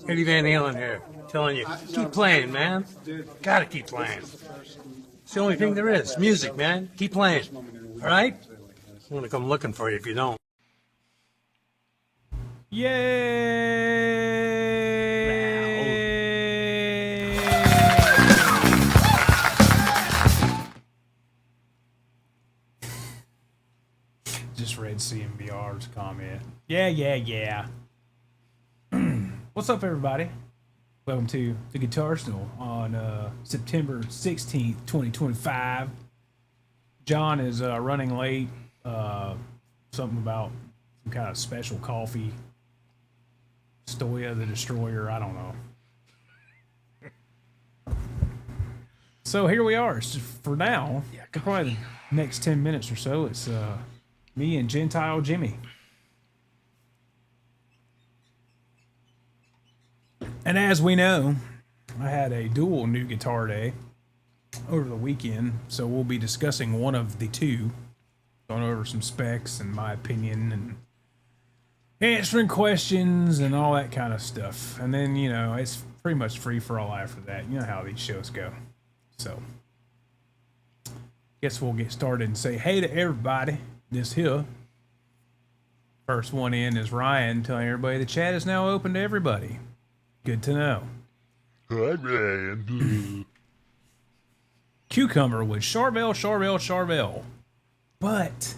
Eddie Van Halen here, telling you, keep playing, man. Gotta keep playing. It's the only thing there is. Music, man. Keep playing. All right? I'm gonna come looking for you if you don't. Yay! Just read CMBR's comment. Yeah. What's up, everybody? Welcome to the Guitarsenal on September 16th, 2025. John is running late. Something about some kind of special coffee. Stoya the Destroyer, I don't know. So here we are. So for now, for probably the next 10 minutes or so, it's me and Gentile Jimmy. And as we know, I had a dual new guitar day over the weekend, so we'll be discussing one of the two, going over some specs and my opinion and answering questions and all that kind of stuff. And then, you know, it's pretty much free for all after that. You know how these shows go. So, guess we'll get started and say hey to everybody. This here. First one in is Ryan telling everybody the chat is now open to everybody. Good to know. Hi, Ryan. Cucumber with Charvel. But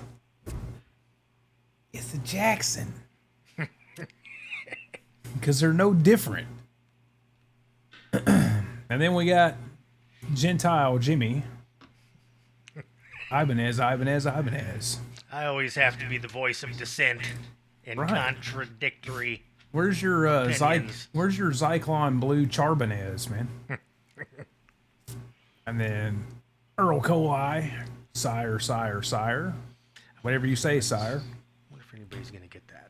it's a Jackson. Because they're no different. And then we got Gentile Jimmy. Ibanez. I always have to be the voice of dissent and Right. contradictory. Where's your Opinions. Where's your Zyklon Blue Charbonez, man? And then Earl Coli, sire. Whatever you say, sire. I wonder if anybody's gonna get that.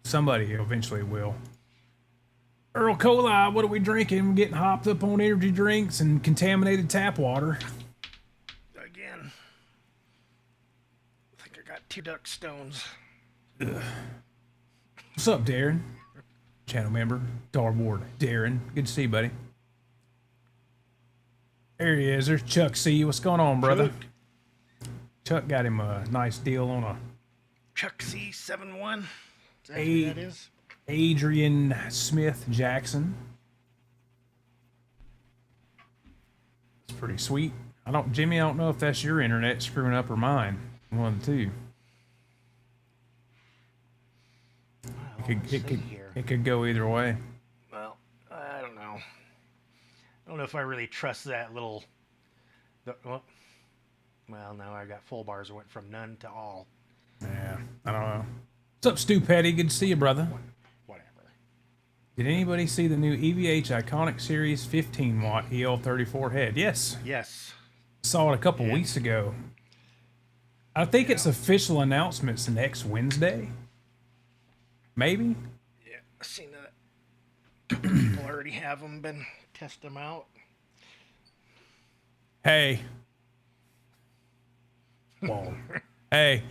Somebody eventually will. Earl Coli, what are we drinking? We're getting hopped up on energy drinks and contaminated tap water. Again. I think I got 2 duck stones. What's up, Darren? Channel member, Darboard. Darren, good to see you, buddy. There he is. There's Chuck C. What's going on, brother? Chuck got him a nice deal on a Chuck C71. Is that who that is? Adrian Smith Jackson. It's pretty sweet. Jimmy, I don't know if that's your internet screwing up or mine. One of the two. It could go either way. Well, I don't know. I don't know if I really trust that little. Well, now I got full bars. It went from none to all. Yeah, I don't know. What's up, Stu Petty? Good to see you, brother. Whatever. Did anybody see the new EVH Iconic Series 15 watt EL34 head? Yes. Saw it a couple weeks ago. I think its official announcement's next Wednesday. Maybe? Yeah, I've seen that. A couple people already have them, been test them out. Hey. Whoa. Hey.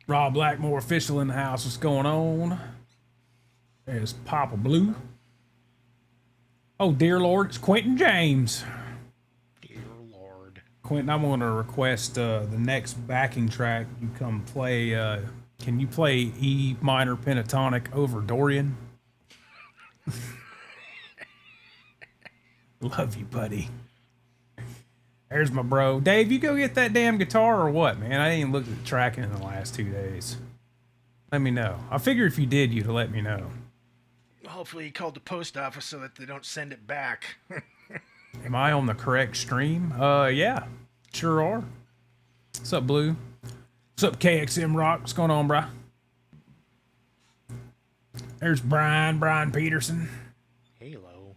Rob Blackmore official in the house. What's going on? There's Papa Blue. Oh, dear Lord, it's Quentin James. Dear Lord. Quentin, I'm going to request the next backing track you come play. Can you play E minor pentatonic over Dorian? Love you, buddy. There's my bro. Dave, you go get that damn guitar or what, man? I ain't looked at the tracking in the last 2 days. Let me know. I figure if you did, you'd let me know. Hopefully he called the post office so that they don't send it back. Am I on the correct stream? Yeah. Sure are. What's up, Blue? What's up, KXM Rock? What's going on, brah? There's Brian Peterson. Halo.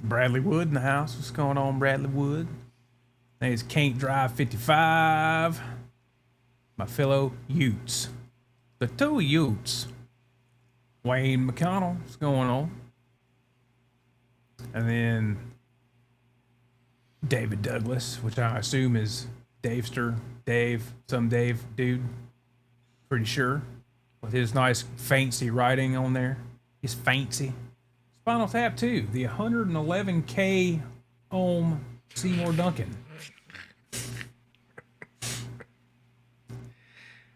Bradley Wood in the house. What's going on, Bradley Wood? There's Can't Drive 55. My fellow Utes. The two Utes. Wayne McConnell. What's going on? And then David Douglas, which I assume is Davester, Dave, some Dave dude. Pretty sure. With his nice fancy writing on there. He's fancy. Spinal Tap 2, the 111K ohm Seymour Duncan.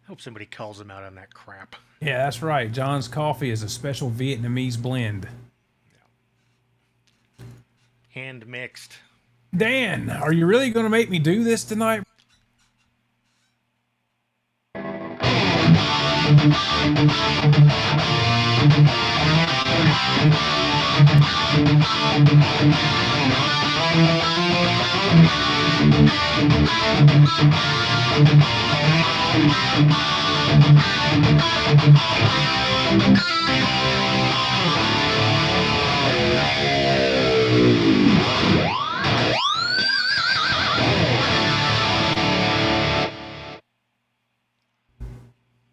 Hope somebody calls him out on that crap. Yeah, that's right. John's Coffee is a special Vietnamese blend. Hand mixed. Dan, are you really going to make me do this tonight?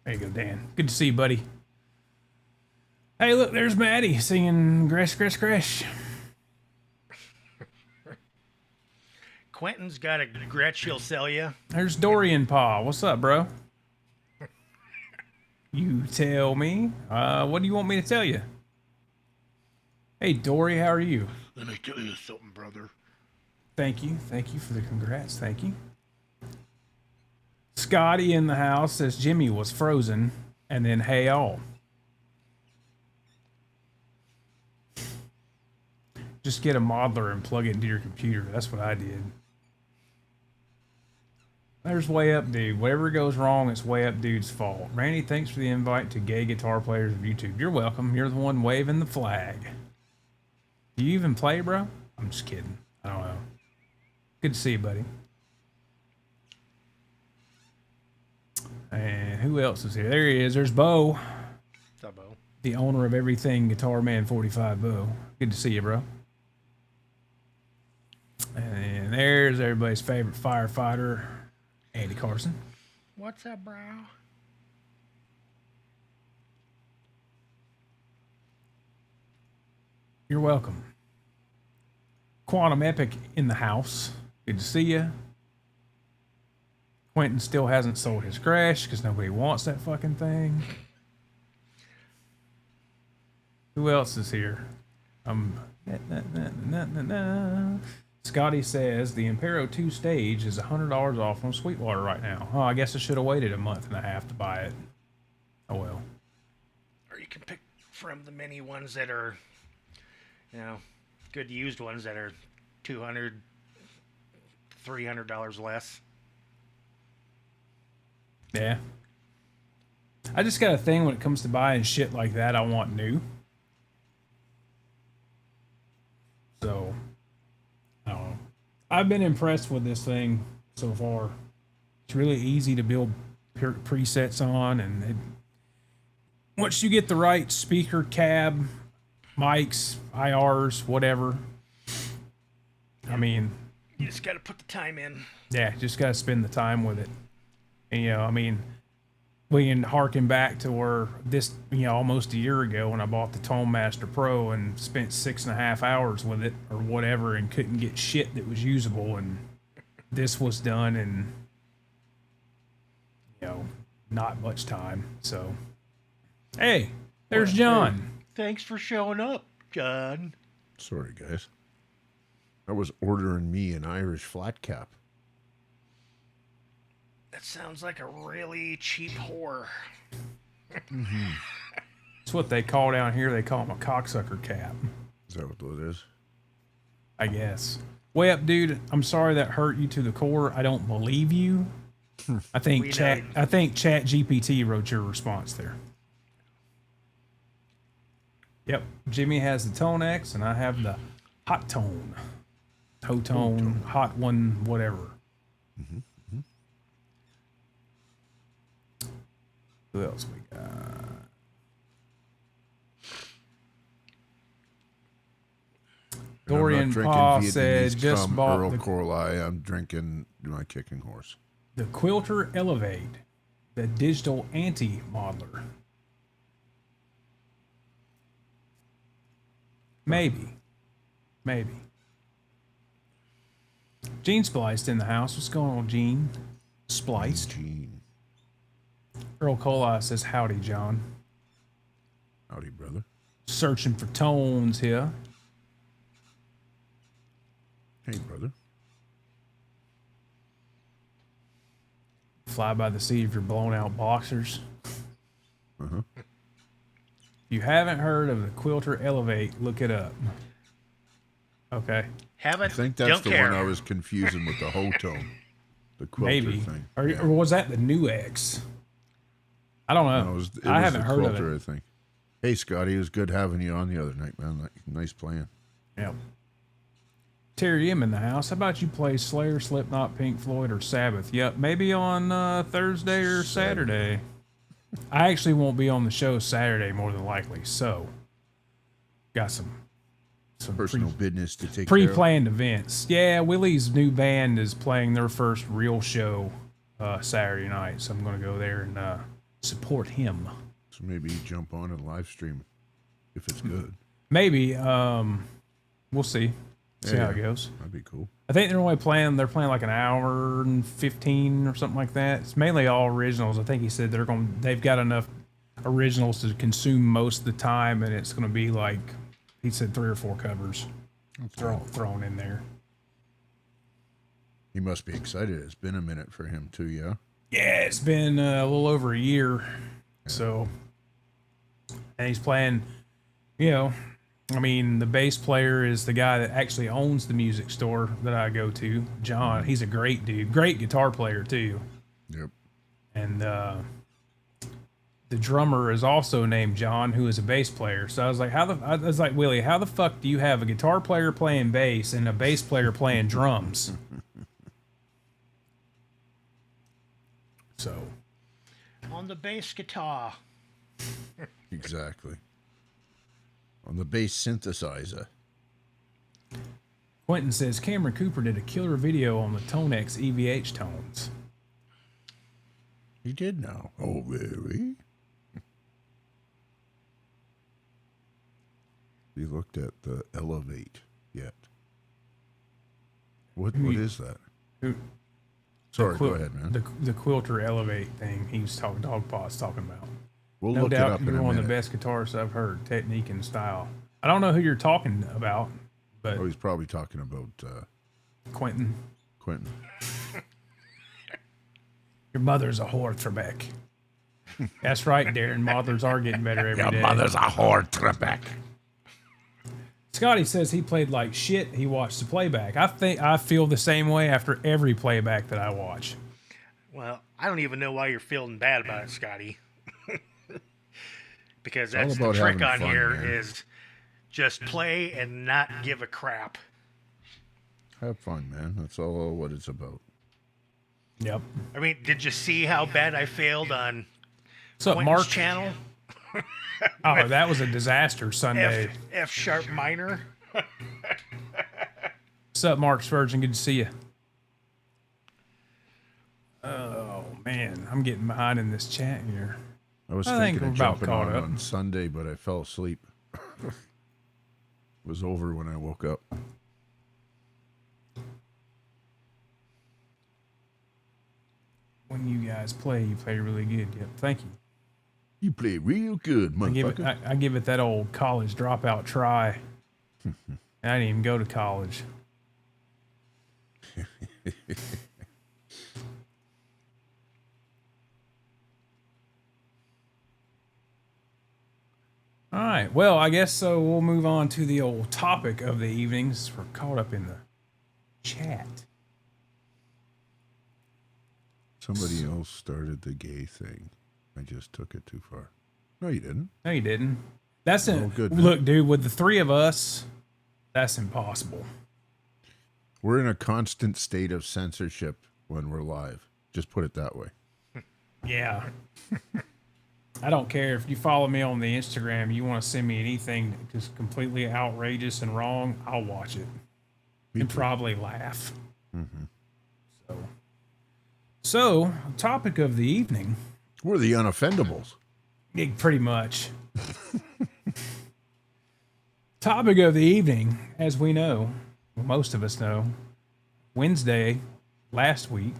There you go, Dan. Good to see you, buddy. Hey, look, there's Maddie singing Gresh, Gresh, Gresh. Quentin's got a Gretsch he'll sell you. There's Dorian Pa. What's up, bro? You tell me. What do you want me to tell you? Hey, Dory, how are you? Let me tell you something, brother. Thank you. Thank you for the congrats. Thank you. Scotty in the house says Jimmy was frozen, and then hey all. Just get a modeler and plug it into your computer. That's what I did. There's Way Up Dude. Whatever goes wrong, it's Way Up Dude's fault. Randy, thanks for the invite to Gay Guitar Players of YouTube. You're welcome. You're the one waving the flag. Do you even play, bro? I'm just kidding. I don't know. Good to see you, buddy. And who else is here? There he is. There's Bo. What's up, Bo? The owner of everything Guitar Man 45 Bo. Good to see you, bro. And there's everybody's favorite firefighter, Andy Carson. What's up, bro? You're welcome. Quantum Epic in the house. Good to see you. Quentin still hasn't sold his Crash because nobody wants that fucking thing. Who else is here? Scotty says the Impero 2 stage is $100 off on Sweetwater right now. Oh, I guess I should have waited a month and a half to buy it. Oh well. Or you can pick from the many ones that are, you know, good used ones that are $200, $300 less. Yeah. I just got a thing when it comes to buying shit like that I want new. So, I don't know. I've been impressed with this thing so far. It's really easy to build presets on, and once you get the right speaker cab, mics, IRs, whatever, I mean, You just got to put the time in. yeah, just got to spend the time with it. And, you know, I mean, we can harken back to where this, you know, almost a year ago when I bought the Tone Master Pro and spent 6.5 hours with it or whatever and couldn't get shit that was usable, and this was done in, you know, not much time. So, hey, there's John. Thanks for showing up, John. Sorry, guys. I was ordering me an Irish flat cap. That sounds like a really cheap whore. It's what they call down here. They call them a cocksucker cap, Is that what that is? I guess. Way Up Dude, I'm sorry that hurt you to the core. I don't believe you. I think Chat GPT wrote your response there. Yep. Jimmy has the Tone X and I have the Hot Tone. Tone, Hot One, whatever. Who else we got? Dorian Pa said, just bought Earl the Corley. I'm drinking my kicking horse. Quilter Elevate, the digital anti-modeler. Maybe. Gene Spliced in the house. What's going on, Gene? Spliced. Gene. Earl Coli says, howdy, John. Howdy, brother. Searching for tones here. Hey, brother. Fly by the seat of your blown out boxers. Uh-huh. If you haven't heard of the Quilter Elevate, look it up. Okay. I think that's Don't the care. one I was confusing with the Hotone. The quilter Maybe. thing. Or was that the new X? I don't know. No, it I was haven't the heard quilter, of I it. think. Hey, Scotty, it was good having you on the other night, man. Nice playing. Yep. Terry M in the house. How about you play Slayer, Slipknot, Pink Floyd, or Sabbath? Yep, maybe on Thursday or Saturday. I actually won't be on the show Saturday more than likely, so got some Personal business to take care of. pre-planned events. Yeah, Willie's new band is playing their first real show Saturday night, so I'm going to go there and support him. So maybe you jump on and live stream if it's good. Maybe. We'll see. See how it goes. That'd be cool. I think they're playing like an hour and 15 or something like that. It's mainly all originals. I think he said they've got enough originals to consume most of the time, and it's going to be like, he said 3 or 4 covers thrown in there. He must be excited. It's been a minute for him too, yeah? Yeah, it's been a little over a year. So, and he's playing, I mean, the bass player is the guy that actually owns the music store that I go to, John. He's a great dude, great guitar player too. Yep. And the drummer is also named John, who is a bass player. So I was like, Willie, how the fuck do you have a guitar player playing bass and a bass player playing drums? So, on the bass guitar. Exactly. On the bass synthesizer. Quentin says Cameron Cooper did a killer video on the Tonex EVH tones. He did now. Oh, really? He looked at the Elevate yet. What is that? Sorry, go ahead, man. The Quilter Elevate thing Dogpaw's talking about. We'll No look it doubt up in you're a one of minute. the best guitarists I've heard, technique and style. I don't know who you're talking about, but Oh, he's probably talking about Quentin, Quentin. your mother's a whore, Trebek. That's right, Darren. Mothers are getting better every day. a whore, Trebek. Scotty says he played like shit. He watched the playback. I feel the same way after every playback that I watch. Well, I don't even know why you're feeling bad about it, Scotty. Because all that's the about trick having on fun, here man. is just play and not give a crap. Have fun, man. That's all what it's about. Yep. I mean, did you see how bad I failed on What's up, Quentin's Mark? channel? Oh, that was a disaster Sunday. F sharp minor. What's up, Mark Spurgeon? Good to see you. Oh man, I'm getting behind in this chat here. I was I think thinking we're of about jumping caught up. on Sunday, but I fell asleep. It was over when I woke up. When you guys play, you play really good. Yep, thank you. You play real good, motherfucker. I give it that old college dropout try. I didn't even go to college. All right. Well, I guess so. We'll move on to the old topic of the evenings. We're caught up in the chat. Somebody else started the gay thing. I just took it too far. No, you didn't. No, you didn't. That's Oh, good, man. Look, dude. With the three of us, that's impossible. We're in a constant state of censorship when we're live. Just put it that way. Yeah. I don't care if you follow me on the Instagram. You want to send me anything just completely outrageous and wrong, I'll watch it and probably laugh. Mm-hmm. So, topic of the evening. We're the unoffendables. Pretty much. Topic of the evening, as we know, well, most of us know, Wednesday last week,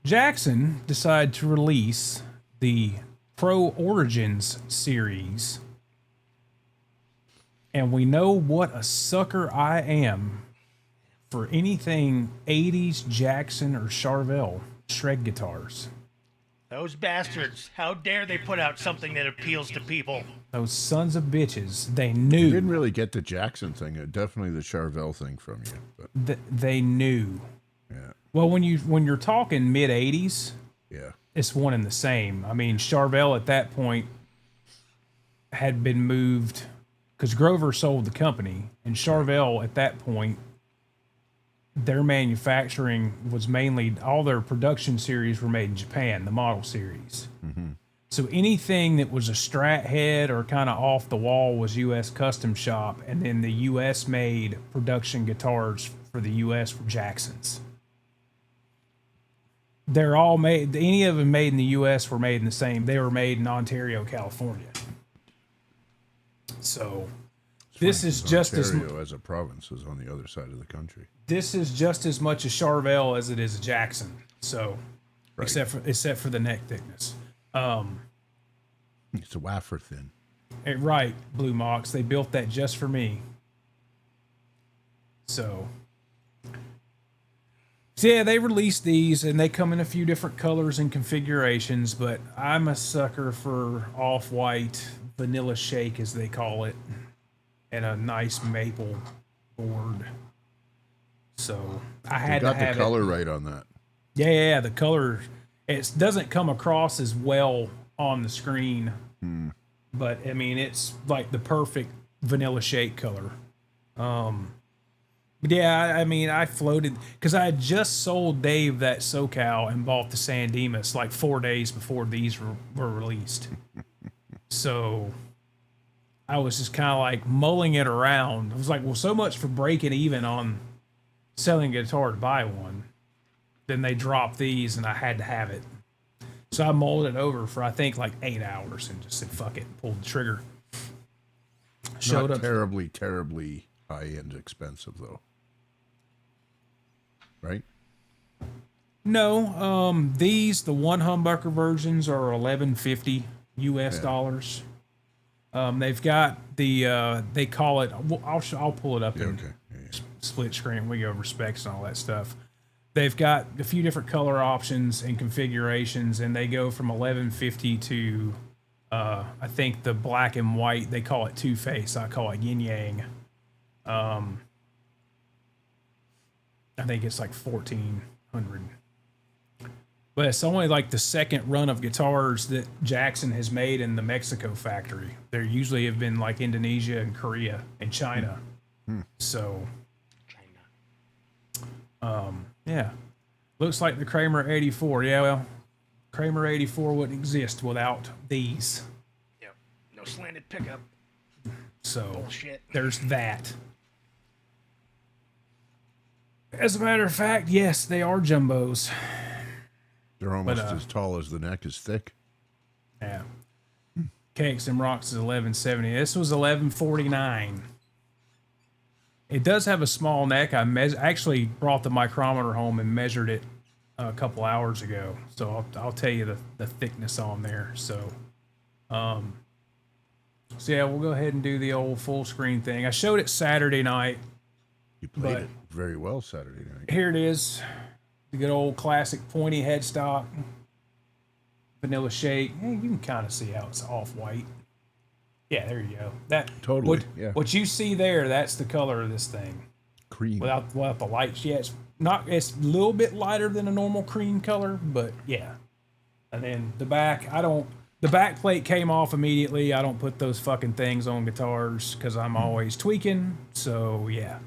Jackson decided to release the Pro Origins series. And we know what a sucker I am for anything 80s Jackson or Charvel shred guitars. Those bastards. How dare they put out something that appeals to people? Those sons of bitches, they I knew. didn't really get the Jackson thing. Definitely the Charvel thing from you. But They knew. yeah, Well, when you're talking mid 80s, yeah. it's one and the same. I mean, Charvel at that point had been moved because Grover sold the company, and Charvel at that point, their manufacturing was mainly, all their production series were made in Japan, the model series. So anything that was a Strat head or kind of off the wall was U.S. custom shop, and then the U.S. made production guitars for the U.S. were Jacksons. They're all made, any of them made in the U.S. were made in the same, they were made in Ontario, California. So this is just Ontario as a province is on the other side of the country. this is just as much a Charvel as it is a Jackson. So Right. except for the neck thickness. It's a wafer thin. Right, Blue Mox. They built that just for me. So yeah, they released these and they come in a few different colors and configurations, but I'm a sucker for off-white vanilla shake, as they call it, and a nice maple board. So I You had to got have the color it. right on that. Yeah, the color, it doesn't come across as well on the screen, but I mean, it's like the perfect vanilla shake color. But yeah, I mean, I floated because I had just sold Dave that SoCal and bought the San Dimas like 4 days before these were released. So I was just kind of like mulling it around. I was like, well, so much for breaking even on selling a guitar to buy one. Then they dropped these and I had to have it. So I mulled it over for I think like 8 hours and just said, fuck it, pulled the trigger. Showed Not up. terribly high-end expensive, though. Right? No, these, the one humbucker versions are $11.50 US dollars. They've got the, they call it, I'll pull it up Yeah, in okay. Yeah. split screen. We go over specs and all that stuff. They've got a few different color options and configurations, and they go from $11.50 to, I think the black and white, they call it two-face. I call it yin-yang. I think it's like $1,400. But it's only like the second run of guitars that Jackson has made in the Mexico factory. There usually have been like Indonesia and Korea and China. So, yeah. Looks like the Kramer 84. Yeah, well, Kramer 84 wouldn't exist without these. Yep. No slanted pickup. So, Bullshit. there's that. As a matter of fact, yes, they are jumbos. They're almost But, as tall as the neck is thick. Yeah. Cakes and Rocks is 1170. This was 1149. It does have a small neck. I actually brought the micrometer home and measured it a couple hours ago. So I'll tell you the thickness on there. So yeah, we'll go ahead and do the old full screen thing. I showed it Saturday night. You played But- it very well Saturday night. Here it is. The good old classic pointy headstock. Vanilla shake. Yeah, you can kind of see how it's off-white. Yeah, there you go. That Totally, What, yeah. what you see there, that's the color of this thing. Cream. Without the lights. Yeah, it's a little bit lighter than a normal cream color, but yeah. And then the back, the back plate came off immediately. I don't put those fucking things on guitars because I'm always tweaking. So yeah.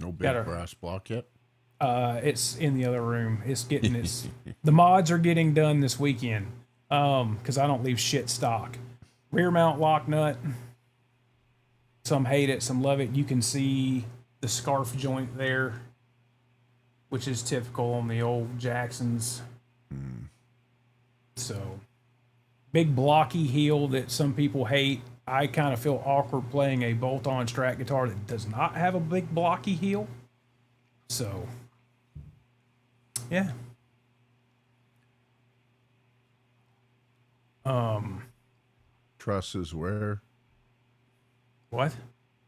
No big gotta- brass block yet? It's in the other room. It's getting its the mods are getting done this weekend. Because I don't leave shit stock. Rear mount lock nut. Some hate it, some love it. You can see the scarf joint there, which is typical on the old Jacksons. So big blocky heel that some people hate. I kind of feel awkward playing a bolt-on Strat guitar that does not have a big blocky heel. So yeah. Truss is where? What?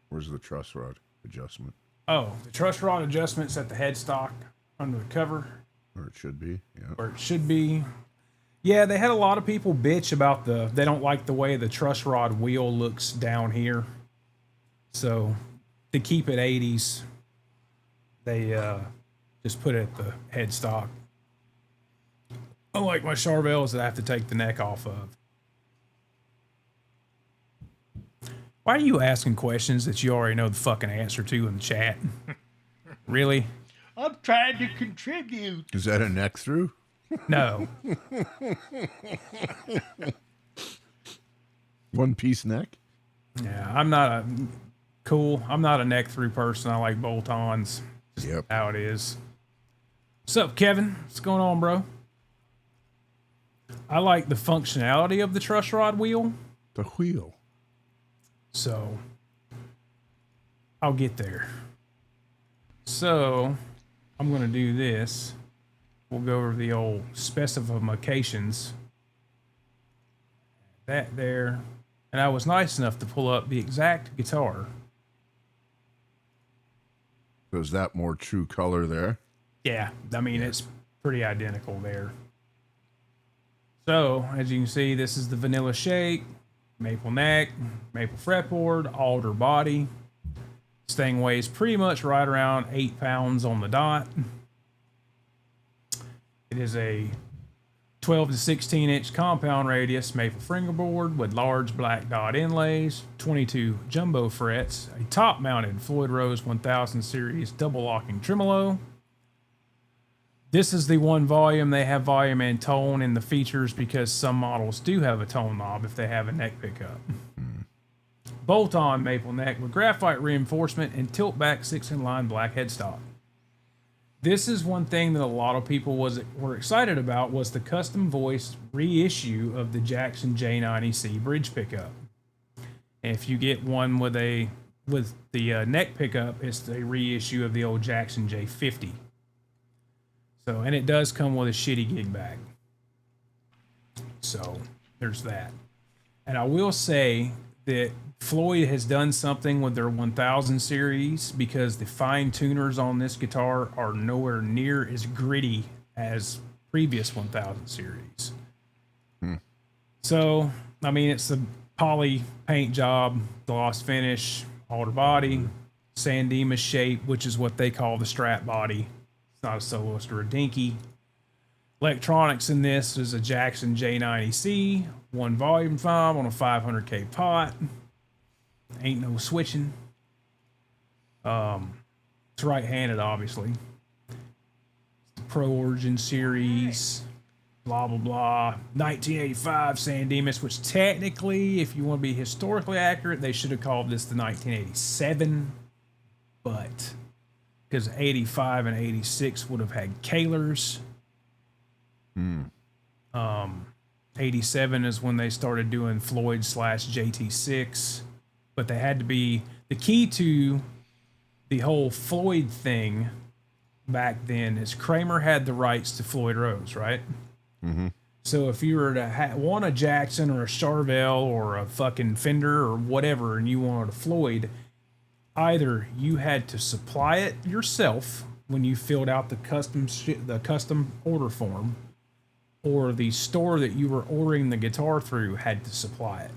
Where's the truss rod adjustment? Oh, the truss rod adjustment's at the headstock under the cover, Or it should be. Yeah. where it should be. Yeah, they had a lot of people bitch about they don't like the way the truss rod wheel looks down here. So to keep it 80s, they just put it at the headstock. Unlike my Charvels that I have to take the neck off of. Why are you asking questions that you already know the fucking answer to in the chat? Really? I'm trying to contribute. Is that a neck through? No. One piece neck? Yeah, I'm not a neck through person. I like bolt-ons. Yep. How it is. What's up, Kevin? What's going on, bro? I like the functionality of the truss rod wheel. The wheel. So, I'll get there. So, I'm going to do this. We'll go over the old specifications. That there. And I was nice enough to pull up the exact guitar. So is that more true color there? Yeah, I mean, it's pretty identical there. So, as you can see, this is the vanilla shake. Maple neck, maple fretboard, alder body. This thing weighs pretty much right around 8 pounds on the dot. It is a 12 to 16 inch compound radius maple fingerboard with large black dot inlays, 22 jumbo frets, a top mounted Floyd Rose 1000 series double locking tremolo. This is the one volume. They have volume and tone in the features because some models do have a tone knob if they have a neck pickup. Bolt-on maple neck with graphite reinforcement and tilt-back 6-in-line black headstock. This is one thing that a lot of people were excited about was the custom voice reissue of the Jackson J90C bridge pickup. And if you get one with the neck pickup, it's a reissue of the old Jackson J50. So, and it does come with a shitty gig bag. So, there's that. And I will say that Floyd has done something with their 1000 series because the fine tuners on this guitar are nowhere near as gritty as previous 1000 series. So, I mean, it's the poly paint job, gloss finish, alder body, San Dimas shape, which is what they call the Strat body. It's not a soloist or a dinky. Electronics in this is a Jackson J90C, 1 volume 5 on a 500K pot. Ain't no switching. It's right-handed, obviously. It's the Pro Origin series, blah, blah, blah. 1985 San Dimas, which technically, if you want to be historically accurate, they should have called this the 1987. But because 85 and 86 would have had Kahlers. 87 is when they started doing Floyd / JT6. But they had to be the key to the whole Floyd thing back then is Kramer had the rights to Floyd Rose, right? So if you were to want a Jackson or a Charvel or a fucking Fender or whatever, and you wanted a Floyd, either you had to supply it yourself when you filled out the custom order form, or the store that you were ordering the guitar through had to supply it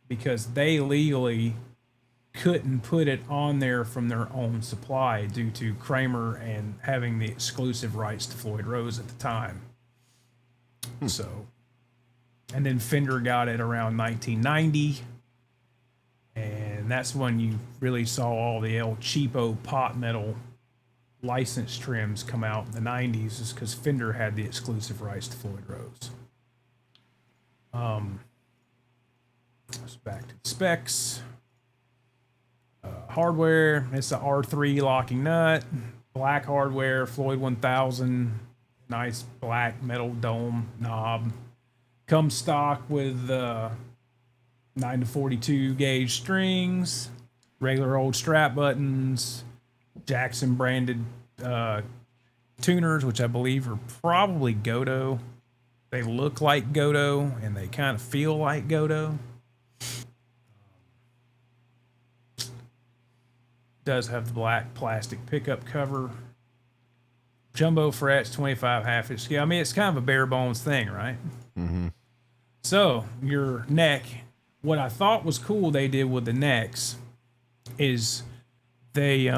because they legally couldn't put it on there from their own supply due to Kramer and having the exclusive rights to Floyd Rose at the time. So, and then Fender got it around 1990, and that's when you really saw all the El Cheapo pot metal license trims come out in the 90s, is because Fender had the exclusive rights to Floyd Rose. Let's back to the specs. Hardware, it's a R3 locking nut, black hardware, Floyd 1000, nice black metal dome knob. Comes stock with 9 to 42 gauge strings, regular old strap buttons, Jackson branded tuners, which I believe are probably Godo. They look like Godot and they kind of feel like Godot. Does have the black plastic pickup cover. Jumbo frets, 25 half-inch scale. I mean, it's kind of a bare bones thing, right? Mm-hmm. So your neck, what I thought was cool they did with the necks is they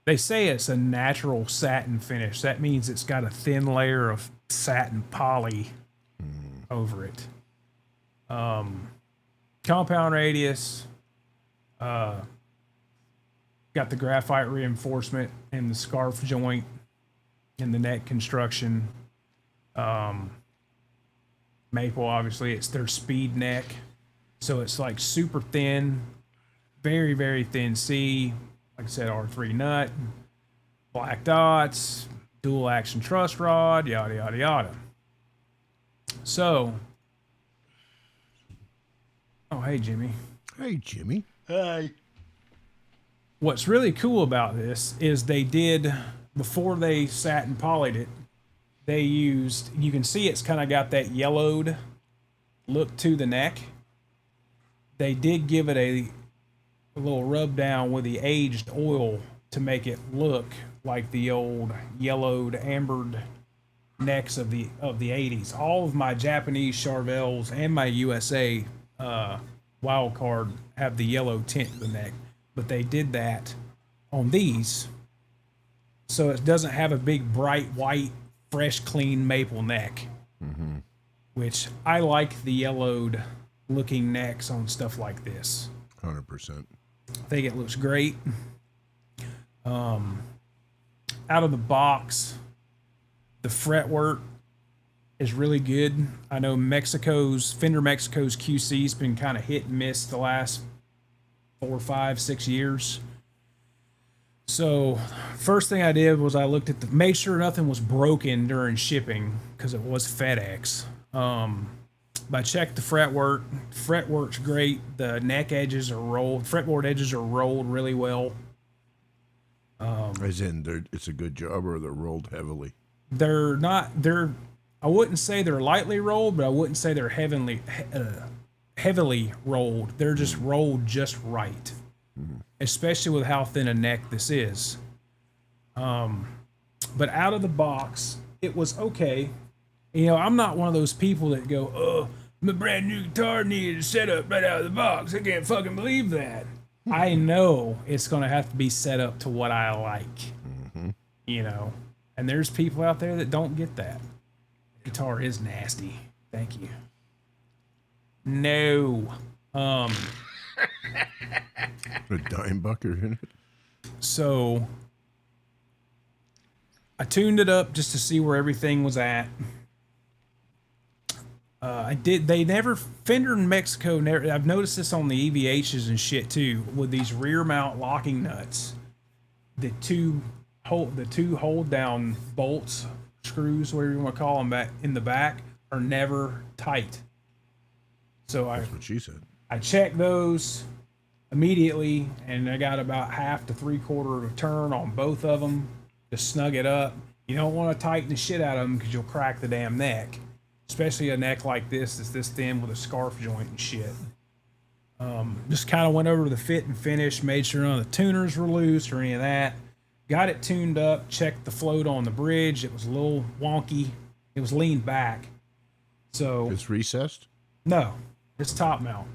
they say it's a natural satin finish. That means it's got a thin layer of satin poly over it. Compound radius, got the graphite reinforcement and the scarf joint in the neck construction. Maple, obviously, it's their speed neck. So it's like super thin, very, very thin C. Like I said, R3 nut, black dots, dual action truss rod, yada, yada, yada. So, oh, hey, Jimmy. Hey, Jimmy. Hey. What's really cool about this is they did, before they satin polyed it, they used, you can see it's kind of got that yellowed look to the neck. They did give it a little rub down with the aged oil to make it look like the old yellowed ambered necks of the 80s. All of my Japanese Charvels and my USA wild card have the yellow tint to the neck, but they did that on these so it doesn't have a big bright white fresh clean maple neck, which I like the yellowed looking necks on stuff like this. 100%. I think it looks great. Out of the box, the fretwork is really good. I know Fender Mexico's QC's been kind of hit and miss the last 4, 5, 6 years. So first thing I did was I looked at made sure nothing was broken during shipping because it was FedEx. I checked the fretwork. Fretwork's great. The neck edges are rolled. Fretboard edges are rolled really well. As in, it's a good job, or they're rolled heavily? They're not. I wouldn't say they're lightly rolled, but I wouldn't say they're heavily rolled. They're just rolled just right, especially with how thin a neck this is. But out of the box, it was okay. You know, I'm not one of those people that go, "Oh, my brand new guitar needed a setup right out of the box. I can't fucking believe that." I know it's going to have to be set up to what I like, you know. And there's people out there that don't get that. Guitar is nasty. Thank you. No. A dime bucker in it? So I tuned it up just to see where everything was at. Fender in Mexico never, I've noticed this on the EVHs and shit too, with these rear mount locking nuts. The two hold down bolts, screws, whatever you want to call them, back in the back are never tight. So That's what she said. I checked those immediately, and I got about 1/2 to 3/4 of a turn on both of them to snug it up. You don't want to tighten the shit out of them because you'll crack the damn neck, especially a neck like this that's this thin with a scarf joint and shit. Just kind of went over the fit and finish, made sure none of the tuners were loose or any of that. Got it tuned up, checked the float on the bridge. It was a little wonky. It was leaned back. So It's recessed? no, it's top mount.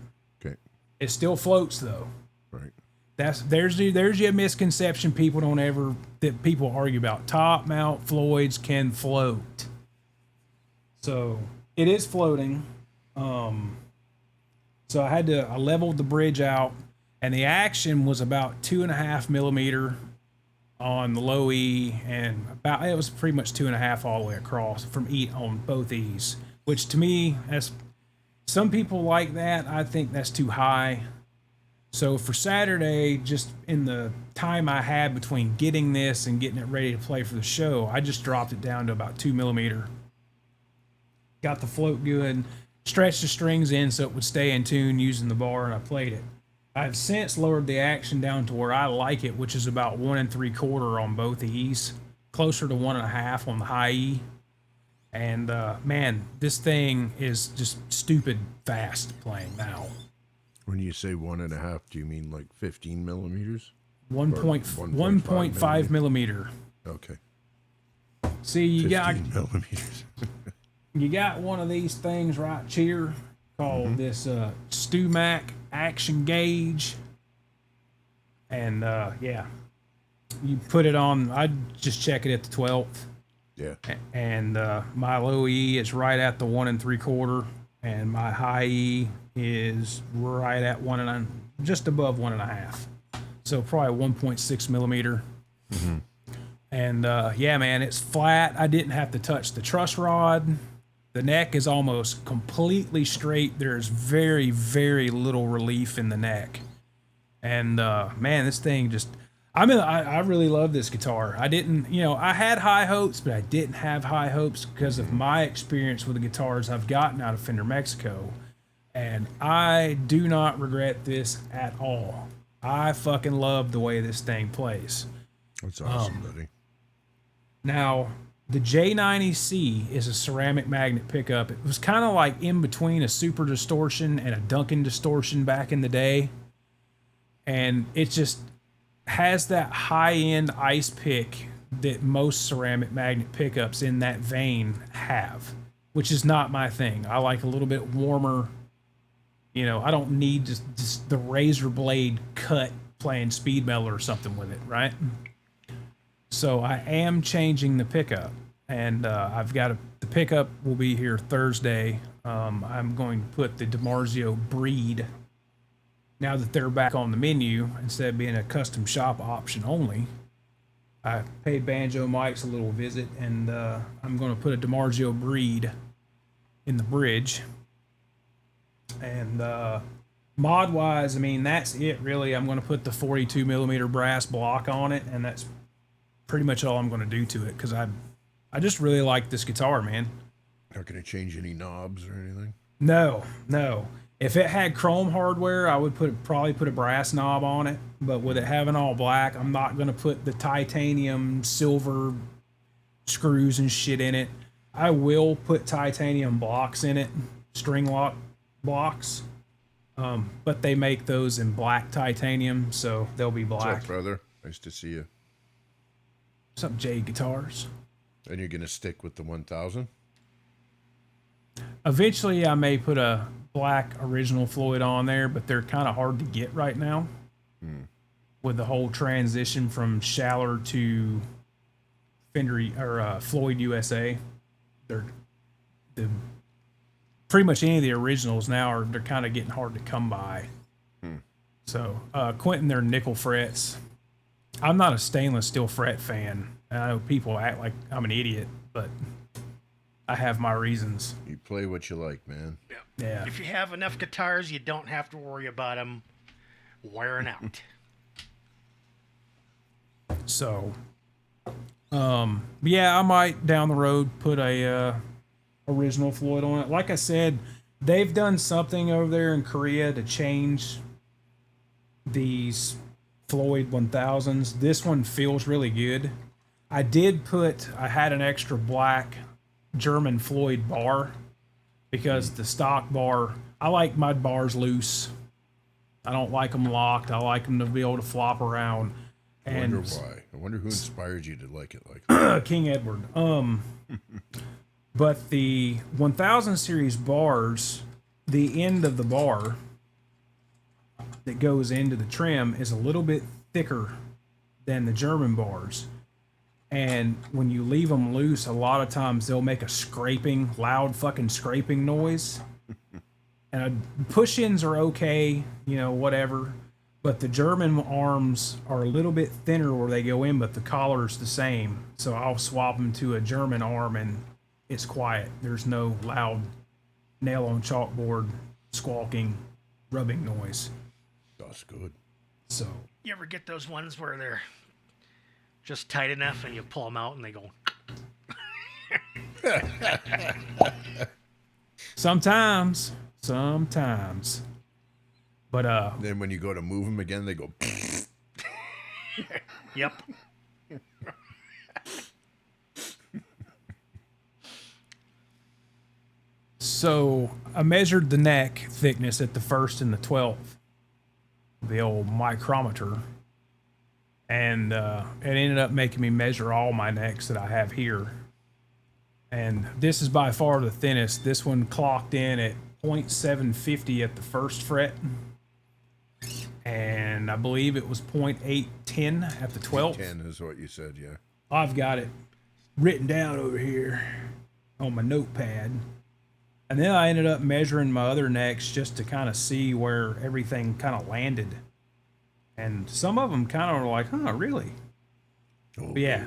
Okay. It still floats though. Right. There's your misconception that people argue about. Top mount Floyds can float. So it is floating. So I leveled the bridge out, and the action was about 2.5 millimeter on the low E, and it was pretty much 2.5 all the way across from E on both E's, which to me, some people like that. I think that's too high. So for Saturday, just in the time I had between getting this and getting it ready to play for the show, I just dropped it down to about 2 millimeter. Got the float good, stretched the strings in so it would stay in tune using the bar, and I played it. I've since lowered the action down to where I like it, which is about 1 3/4 on both E's, closer to 1.5 on the high E. And man, this thing is just stupid fast playing now. When you say 1.5, do you mean like 15 millimeters? 1.5 millimeter. Okay. See, you 15 millimeters. you got one of these things right here called this StewMac Action Gauge. And yeah, you put it on. I just check it at the 12th. Yeah. And my low E is right at the 1 3/4, and my high E is right at just above 1.5. So probably 1.6 millimeter. And yeah, man, it's flat. I didn't have to touch the truss rod. The neck is almost completely straight. There's very, very little relief in the neck. And man, this thing just, I really love this guitar. I didn't, I had high hopes, but I didn't have high hopes because of my experience with the guitars I've gotten out of Fender Mexico. And I do not regret this at all. I fucking love the way this thing plays. That's awesome, buddy. Now, the J90C is a ceramic magnet pickup. It was kind of like in between a Super Distortion and a Duncan Distortion back in the day. And it just has that high-end ice pick that most ceramic magnet pickups in that vein have, which is not my thing. I like a little bit warmer. I don't need just the razor blade cut playing speed metal or something with it, right? So I am changing the pickup, and the pickup will be here Thursday. I'm going to put the DiMarzio Breed, now that they're back on the menu, instead of being a custom shop option only. I paid Banjo Mike's a little visit, and I'm going to put a DiMarzio Breed in the bridge. And mod-wise, I mean, that's it, really. I'm going to put the 42 millimeter brass block on it, and that's pretty much all I'm going to do to it, because I just really like this guitar, man. Not going to change any knobs or anything? No. If it had chrome hardware, I would probably put a brass knob on it. But with it having all black, I'm not going to put the titanium silver screws and shit in it. I will put titanium blocks in it, string lock blocks. But they make those in black titanium, so they'll be black. What's up, brother? Nice to see you. What's up, Jade Guitars? And you're going to stick with the 1000? Eventually, I may put a black original Floyd on there, but they're kind of hard to get right now. With the whole transition from Schaller to Fender or Floyd USA, pretty much any of the originals now they're kind of getting hard to come by. So Quentin, they're nickel frets. I'm not a stainless steel fret fan. And I know people act like I'm an idiot, but I have my reasons. You play what you like, man. Yeah. If you have enough guitars, you don't have to worry about them wearing out. So, yeah, I might down the road put a original Floyd on it. Like I said, they've done something over there in Korea to change these Floyd 1000s. This one feels really good. I had an extra black German Floyd bar because the stock bar, I like my bars loose. I don't like them locked. I like them to be able to flop around. I wonder why. I wonder who inspired you to like it like that. King Edward. But the 1000 series bars, the end of the bar that goes into the trim is a little bit thicker than the German bars. And when you leave them loose, a lot of times they'll make a scraping, loud fucking scraping noise. And push-ins are okay, whatever. But the German arms are a little bit thinner where they go in, but the collar's the same. So I'll swap them to a German arm and it's quiet. There's no loud nail on chalkboard squawking, rubbing noise. That's good. So You ever get those ones where they're just tight enough and you pull them out and they go... Sometimes. But then when you go to move them again, they go... Yep. So I measured the neck thickness at the 1st and the 12th, the old micrometer, and it ended up making me measure all my necks that I have here. And this is by far the thinnest. This one clocked in at 0.750 at the 1st fret, and I believe it was 0.810 at the 12th. 10 is what you said, yeah. I've got it written down over here on my notepad. And then I ended up measuring my other necks just to kind of see where everything kind of landed. And some of them kind of were like, huh, really? But yeah.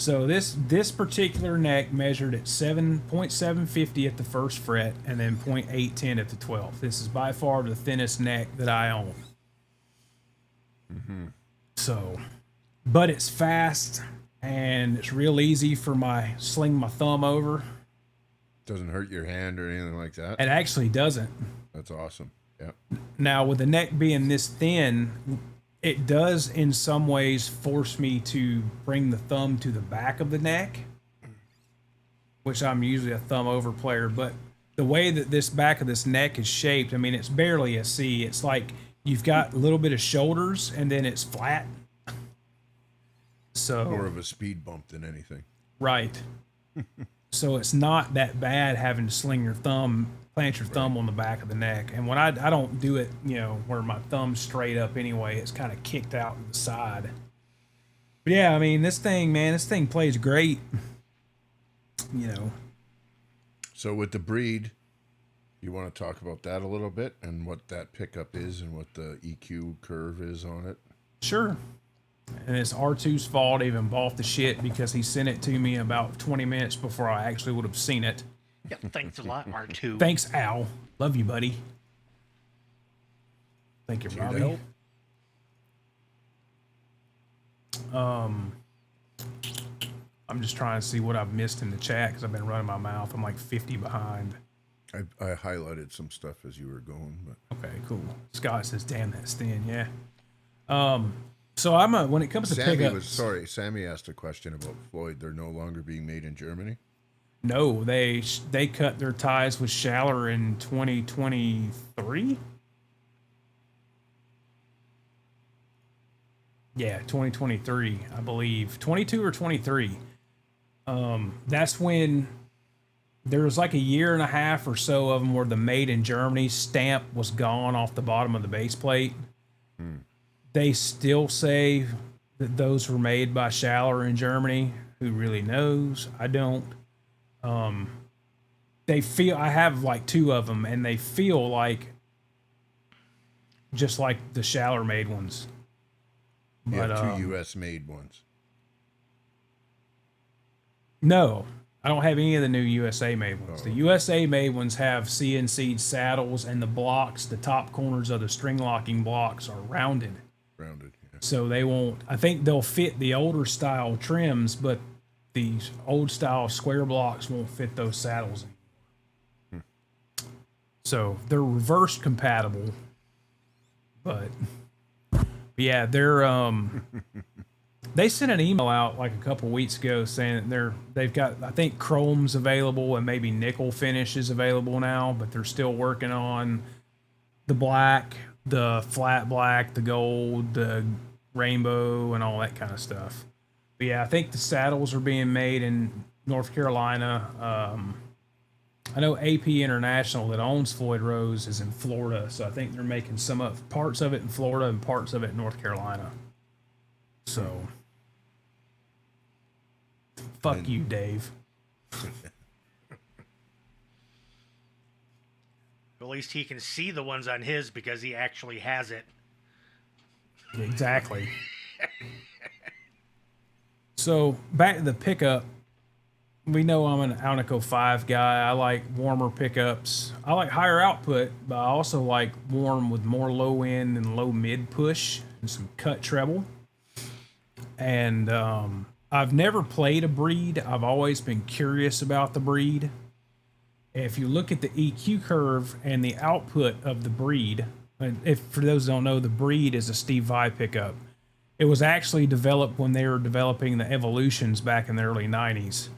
So this particular neck measured at 7.750 at the 1st fret and then 0.810 at the 12th. This is by far the thinnest neck that I own. Mm-hmm. So, but it's fast and it's real easy for sling my thumb over. Doesn't hurt your hand or anything like that? It actually doesn't. That's awesome. Yeah. Now, with the neck being this thin, it does in some ways force me to bring the thumb to the back of the neck, which I'm usually a thumb over player, but the way that this back of this neck is shaped, I mean, it's barely a C. It's like you've got a little bit of shoulders and then it's flat. So more of a speed bump than anything. Right. So it's not that bad having to plant your thumb on the back of the neck. And when I don't do it, where my thumb's straight up anyway, it's kind of kicked out to the side. But yeah, I mean, this thing plays great. So with the breed, you want to talk about that a little bit and what that pickup is and what the EQ curve is on it? Sure. And it's R2's fault I even bought the shit because he sent it to me about 20 minutes before I actually would have seen it. Yeah, thanks a lot, R2. Thanks, Al. Love you, buddy. Thank you, Robbie. I'm just trying to see what I've missed in the chat because I've been running my mouth. I'm like 50 behind. I highlighted some stuff as you were going, but okay, cool. Scott says, "Damn, that's thin." Yeah. So when it comes to pickups. Sammy asked a question about Floyd. They're no longer being made in Germany. No, they cut their ties with Schaller in 2023. Yeah, 2023, I believe. 22 or 23. That's when there was like a year and a half or so of them where the made in Germany stamp was gone off the bottom of the base plate. They still say that those were made by Schaller in Germany. Who really knows? I don't. I have like 2 of them and they feel like just like the Schaller made ones. You But, have 2 US made ones. No, I don't have any of the new USA made ones. The USA made ones have CNC'd saddles and the blocks, the top corners of the string locking blocks are rounded. Yeah. So they won't, I think they'll fit the older style trims, but these old style square blocks won't fit those saddles anymore. So they're reverse compatible, but yeah, they sent an email out like a couple weeks ago saying that they've got, I think, chrome's available and maybe nickel finish is available now, but they're still working on the black, the flat black, the gold, the rainbow, and all that kind of stuff. But yeah, I think the saddles are being made in North Carolina. I know AP International that owns Floyd Rose is in Florida, so I think they're making parts of it in Florida and parts of it in North Carolina. So, fuck you, Dave. At least he can see the ones on his because he actually has it. Exactly. So, back to the pickup. We know I'm an Alnico 5 guy. I like warmer pickups. I like higher output, but I also like warm with more low end and low mid push and some cut treble. And I've never played a breed. I've always been curious about the breed. If you look at the EQ curve and the output of the breed, and if for those who don't know, the breed is a Steve Vai pickup. It was actually developed when they were developing the Evolutions back in the early 90s.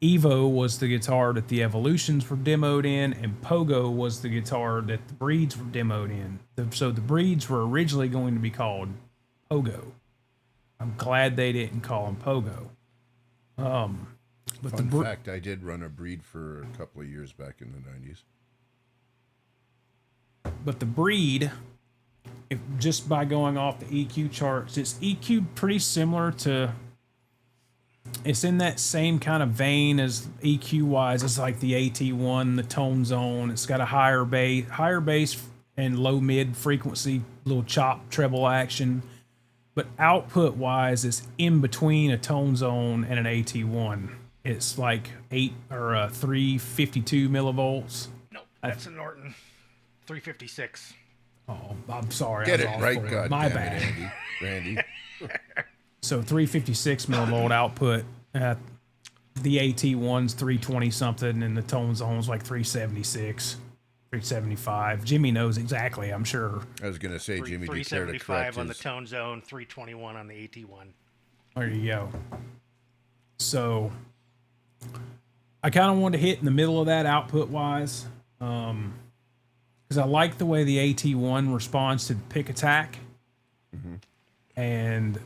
Evo was the guitar that the Evolutions were demoed in, and Pogo was the guitar that the Breeds were demoed in. So the Breeds were originally going to be called Pogo. I'm glad they didn't call them Pogo. But Fun fact, I did run a Breed for a couple of years back in the 90s. But the Breed, if just by going off the EQ charts, it's EQ'd pretty similar to. It's in that same kind of vein as EQ wise. It's like the AT1, the Tone Zone. It's got a higher bass and low mid frequency, little chop treble action. But output wise, it's in between a Tone Zone and an AT1. It's like 352 millivolts. Nope, that's a Norton 356. Oh, I'm sorry. Get I was it off right, for it. God My damn bad. it, Randy. So 356 millivolt output. The AT1's 320 something, and the Tone Zone's like 376, 375. Jimmy knows exactly, I'm sure. I was going to say, Jimmy, do you care to 375 correct on the his... Tone Zone, 321 on the AT1. There you go. So I kind of wanted to hit in the middle of that output wise, because I like the way the AT1 responds to the pick attack. And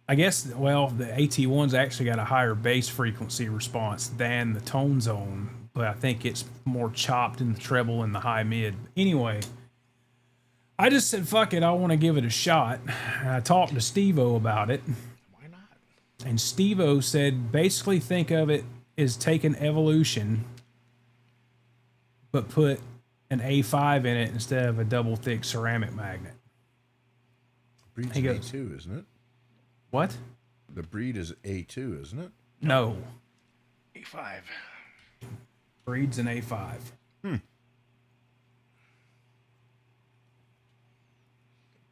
I guess, well, the AT1's actually got a higher bass frequency response than the Tone Zone, but I think it's more chopped in the treble and the high mid. Anyway, I just said, fuck it, I want to give it a shot. And I talked to Steve-O about it. Why not? And Steve-O said, basically think of it as taking Evolution, but put an A5 in it instead of a double thick ceramic magnet. Breed's He an goes- A2, isn't it? What? The Breed is A2, isn't it? No. A5. Breed's an A5.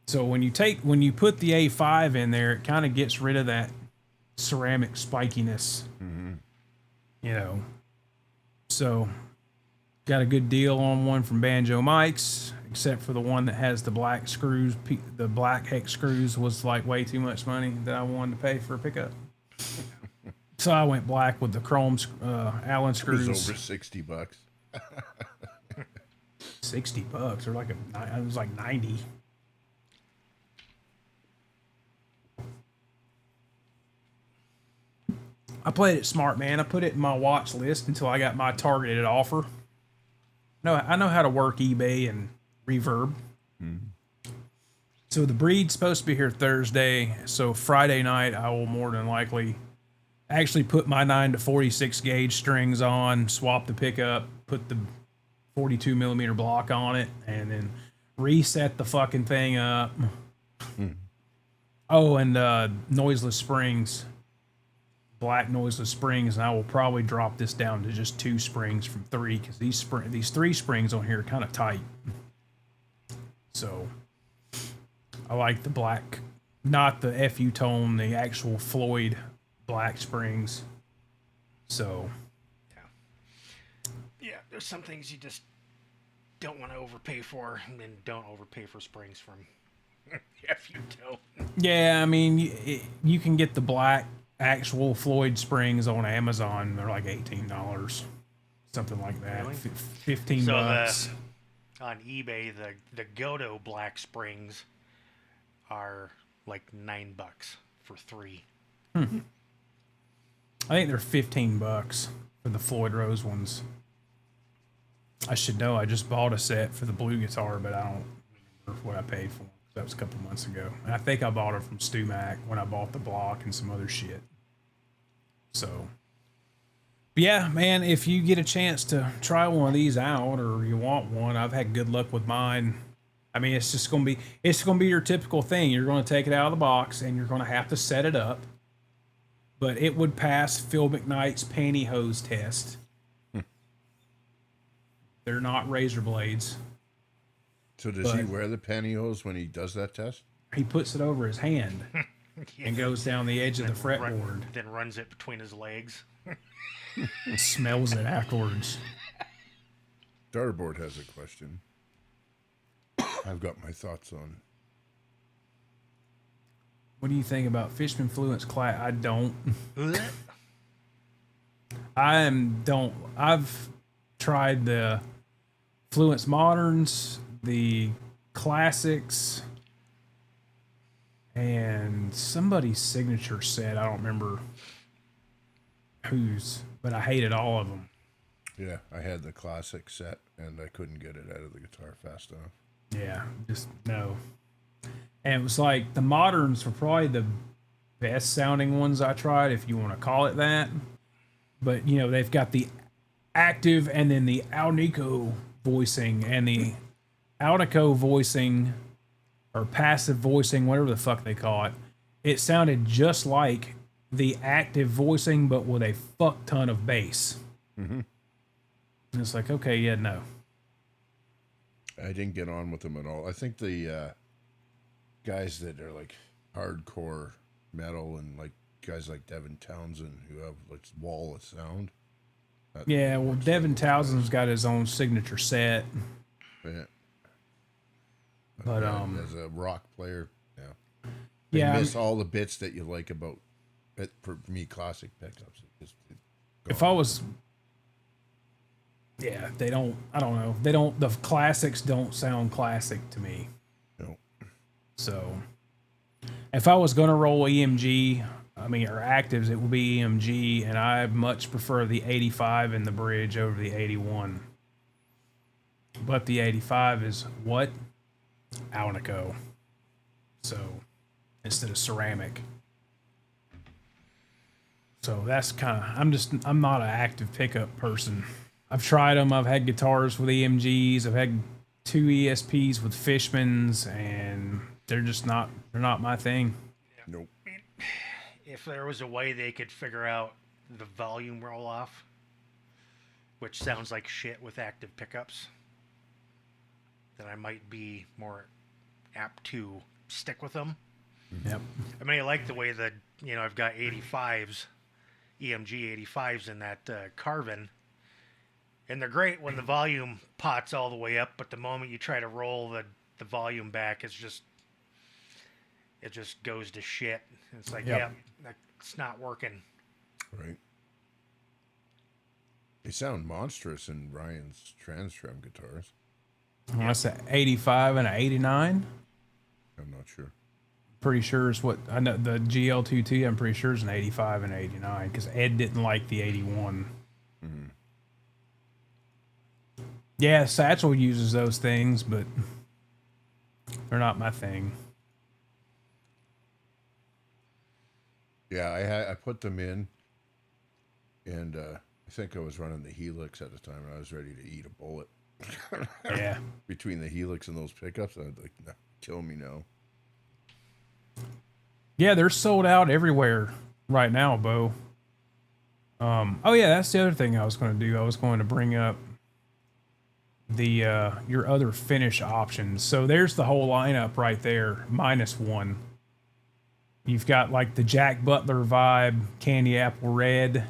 So when you put the A5 in there, it kind of gets rid of that ceramic spikiness. You know. So got a good deal on one from Banjo Mike's, except for the one that has the black screws. The black hex screws was like way too much money that I wanted to pay for a pickup. So I went black with the chrome Allen It screws. was over $60. $60 or like it was like 90. I played it smart, man. I put it in my watch list until I got my targeted offer. No, I know how to work eBay and Reverb. So the Breed's supposed to be here Thursday. So Friday night, I will more than likely actually put my 9 to 46 gauge strings on, swap the pickup, put the 42 millimeter block on it, and then reset the fucking thing up. Oh, and noiseless springs, black noiseless springs, and I will probably drop this down to just 2 springs from 3 because these 3 springs on here are kind of tight. So I like the black, not the FU tone, the actual Floyd black springs. So Yeah, there's some things you just don't want to overpay for, and then don't overpay for springs from FU tone. yeah, I mean, you can get the black actual Floyd springs on Amazon. They're like $18, something like that. Really? 15 So bucks. On eBay, the Godo black springs are like $9 for 3. I think they're 15 bucks for the Floyd Rose ones. I should know. I just bought a set for the blue guitar, but I don't remember what I paid for it. That was a couple months ago. And I think I bought it from Stu Mac when I bought the block and some other shit. So, but yeah, man, if you get a chance to try one of these out or you want one, I've had good luck with mine. I mean, it's going to be your typical thing. You're going to take it out of the box and you're going to have to set it up. But it would pass Phil McKnight's pantyhose test. They're not razor blades. So does he wear the pantyhose when he does that test? He puts it over his hand and goes down the edge of the fretboard. Then runs it between his legs. And smells it afterwards. Darboard has a question. I've got my thoughts on. What do you think about Fishman Fluence class? I don't. I've tried the Fluence Moderns, the Classics, and somebody's signature set. I don't remember whose, but I hated all of them. Yeah, I had the classic set, and I couldn't get it out of the guitar fast enough. Yeah, just no. And it was like the Moderns were probably the best sounding ones I tried, if you want to call it that. But you know, they've got the active and then the Alnico voicing, and the Alnico voicing or passive voicing, whatever the fuck they call it. It sounded just like the active voicing, but with a fuck ton of bass. Mm-hmm. And it's like, okay, yeah, no. I didn't get on with them at all. I think the guys that are like hardcore metal and like guys like Devin Townsend who have like wall of sound. Yeah, well, Devin Townsend's got his own signature set. Yeah. But as a rock player, yeah. Yeah, miss all the bits that you like about it. For me, classic pickups. If I was, yeah, they don't. I don't know. They don't. The classics don't sound classic to me. No. So, if I was gonna roll EMG, I mean, or actives, it would be EMG, and I much prefer the 85 in the bridge over the 81. But the 85 is what? Alnico. So, instead of ceramic. So that's kind of, I'm not an active pickup person. I've tried them. I've had guitars with EMGs. I've had 2 ESPs with Fishmans, and they're not my thing. Nope. If there was a way they could figure out the volume roll off, which sounds like shit with active pickups, then I might be more apt to stick with them. Yep. I mean, I like the way that, you know, I've got 85s, EMG 85s in that Carvin, and they're great when the volume pots all the way up, but the moment you try to roll the volume back, it just goes to shit. It's like, Yep. yeah, it's not working. Right. They sound monstrous in Ryan's Transtram guitars. Well, that's an 85 and an 89. I'm not sure. Pretty sure is what I know. The GL22, I'm pretty sure is an 85 and 89 because Ed didn't like the 81. Mm-hmm. Yeah, Satchel uses those things, but they're not my thing. Yeah, I put them in, and I think I was running the Helix at the time, and I was ready to eat a bullet. Yeah. Between the Helix and those pickups, I was like, no, kill me now. Yeah, they're sold out everywhere right now, Bo. Oh yeah, that's the other thing I was going to do. I was going to bring up the your other finish options. So there's the whole lineup right there, -1. You've got like the Jack Butler vibe, Candy Apple Red.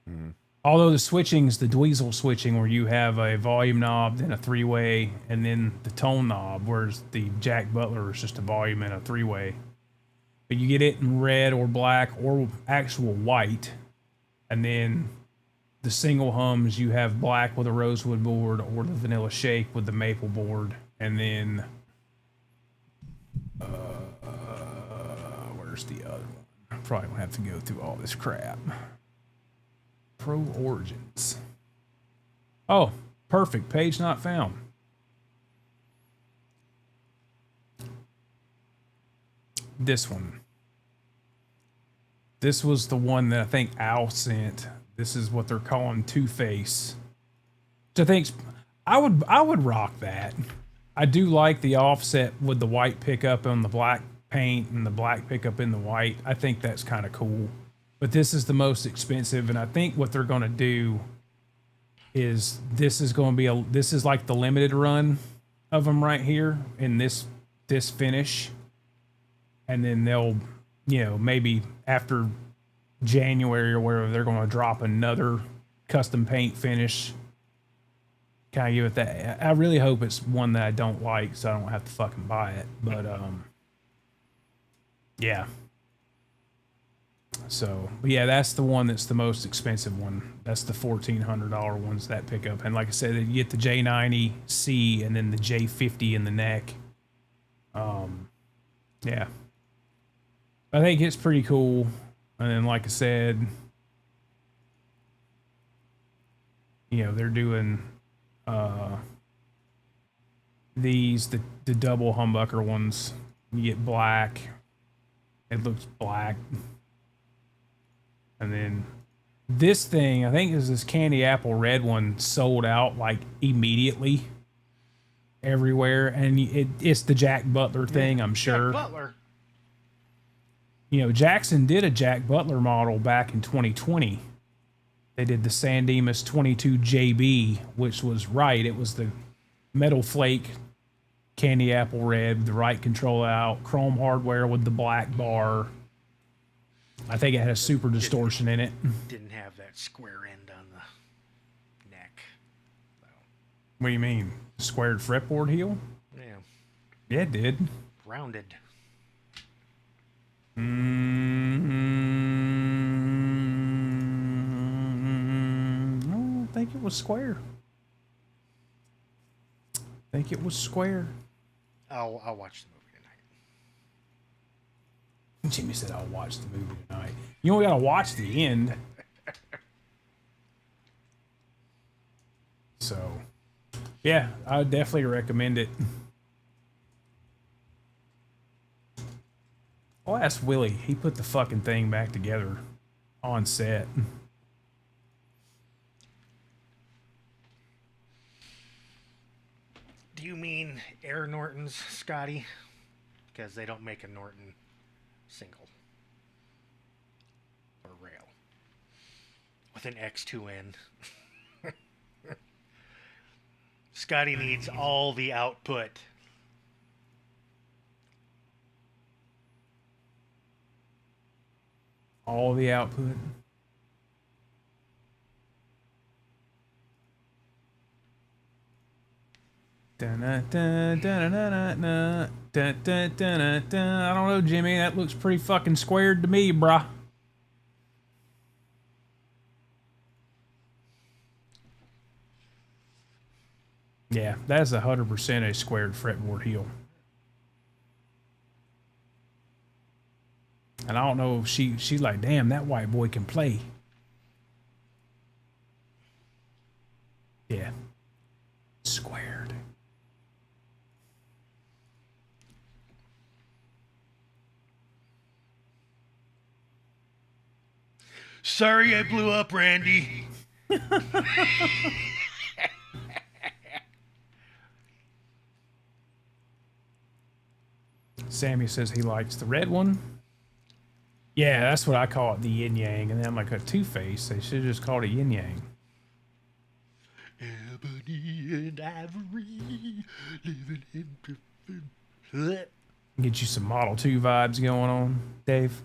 Mm-hmm. Although the switching's the Dweezil switching, where you have a volume knob, then a 3-way, and then the tone knob, whereas the Jack Butler is just a volume and a 3-way. But you get it in red or black or actual white. And then the single hums, you have black with a rosewood board or the vanilla shake with the maple board. And then, where's the other one? I probably won't have to go through all this crap. Pro Origins. Oh, perfect. Page not found. This one. This was the one that I think Al sent. This is what they're calling Two-Face. Which I think I would rock that. I do like the offset with the white pickup on the black paint and the black pickup in the white. I think that's kind of cool. But this is the most expensive, and I think what they're going to do is this is going to be this is like the limited run of them right here in this finish. And then they'll, you know, maybe after January or whatever, they're going to drop another custom paint finish. Kind of give it that. I really hope it's one that I don't like, so I don't have to fucking buy it. But yeah, So, but yeah, that's the one that's the most expensive one. That's the $1,400 one's that pickup. And like I said, you get the J90C and then the J50 in the neck. Yeah. I think it's pretty cool. And then, like I said, you know, they're doing these, the double humbucker ones. You get black. It looks black. And then this thing, I think is this candy apple red one, sold out like immediately everywhere. And it's the Jack Butler thing, I'm sure. Jack Butler. You know, Jackson did a Jack Butler model back in 2020. They did the San Dimas 22JB, which was right. It was the metal flake candy apple red, the right control out, chrome hardware with the black bar. I think it had a super distortion in it. Didn't have that square end on the neck. So. What do you mean? Squared fretboard heel? Yeah. Yeah, it did. Rounded. I don't think it was square. I think it was square. I'll watch the movie tonight. Jimmy said, I'll watch the movie tonight. You only got to watch the end. So, yeah, I would definitely recommend it. I'll ask Willie. He put the fucking thing back together on set. Do you mean Air Norton's, Scotty? Because they don't make a Norton single or rail with an X2N. Scotty needs all the output. All the output. I don't know, Jimmy. That looks pretty fucking squared to me, brah. Yeah, that's 100% a squared fretboard heel. And I don't know if she's like, damn, that white boy can play. Yeah. Squared. Sorry I blew up, Randy. Sammy says he likes the red one. Yeah, that's what I call it, the yin yang. And then I'm like, a two-face. They should have just called it yin yang. Ebony and ivory, living in... Get you some Model 2 vibes going on, Dave.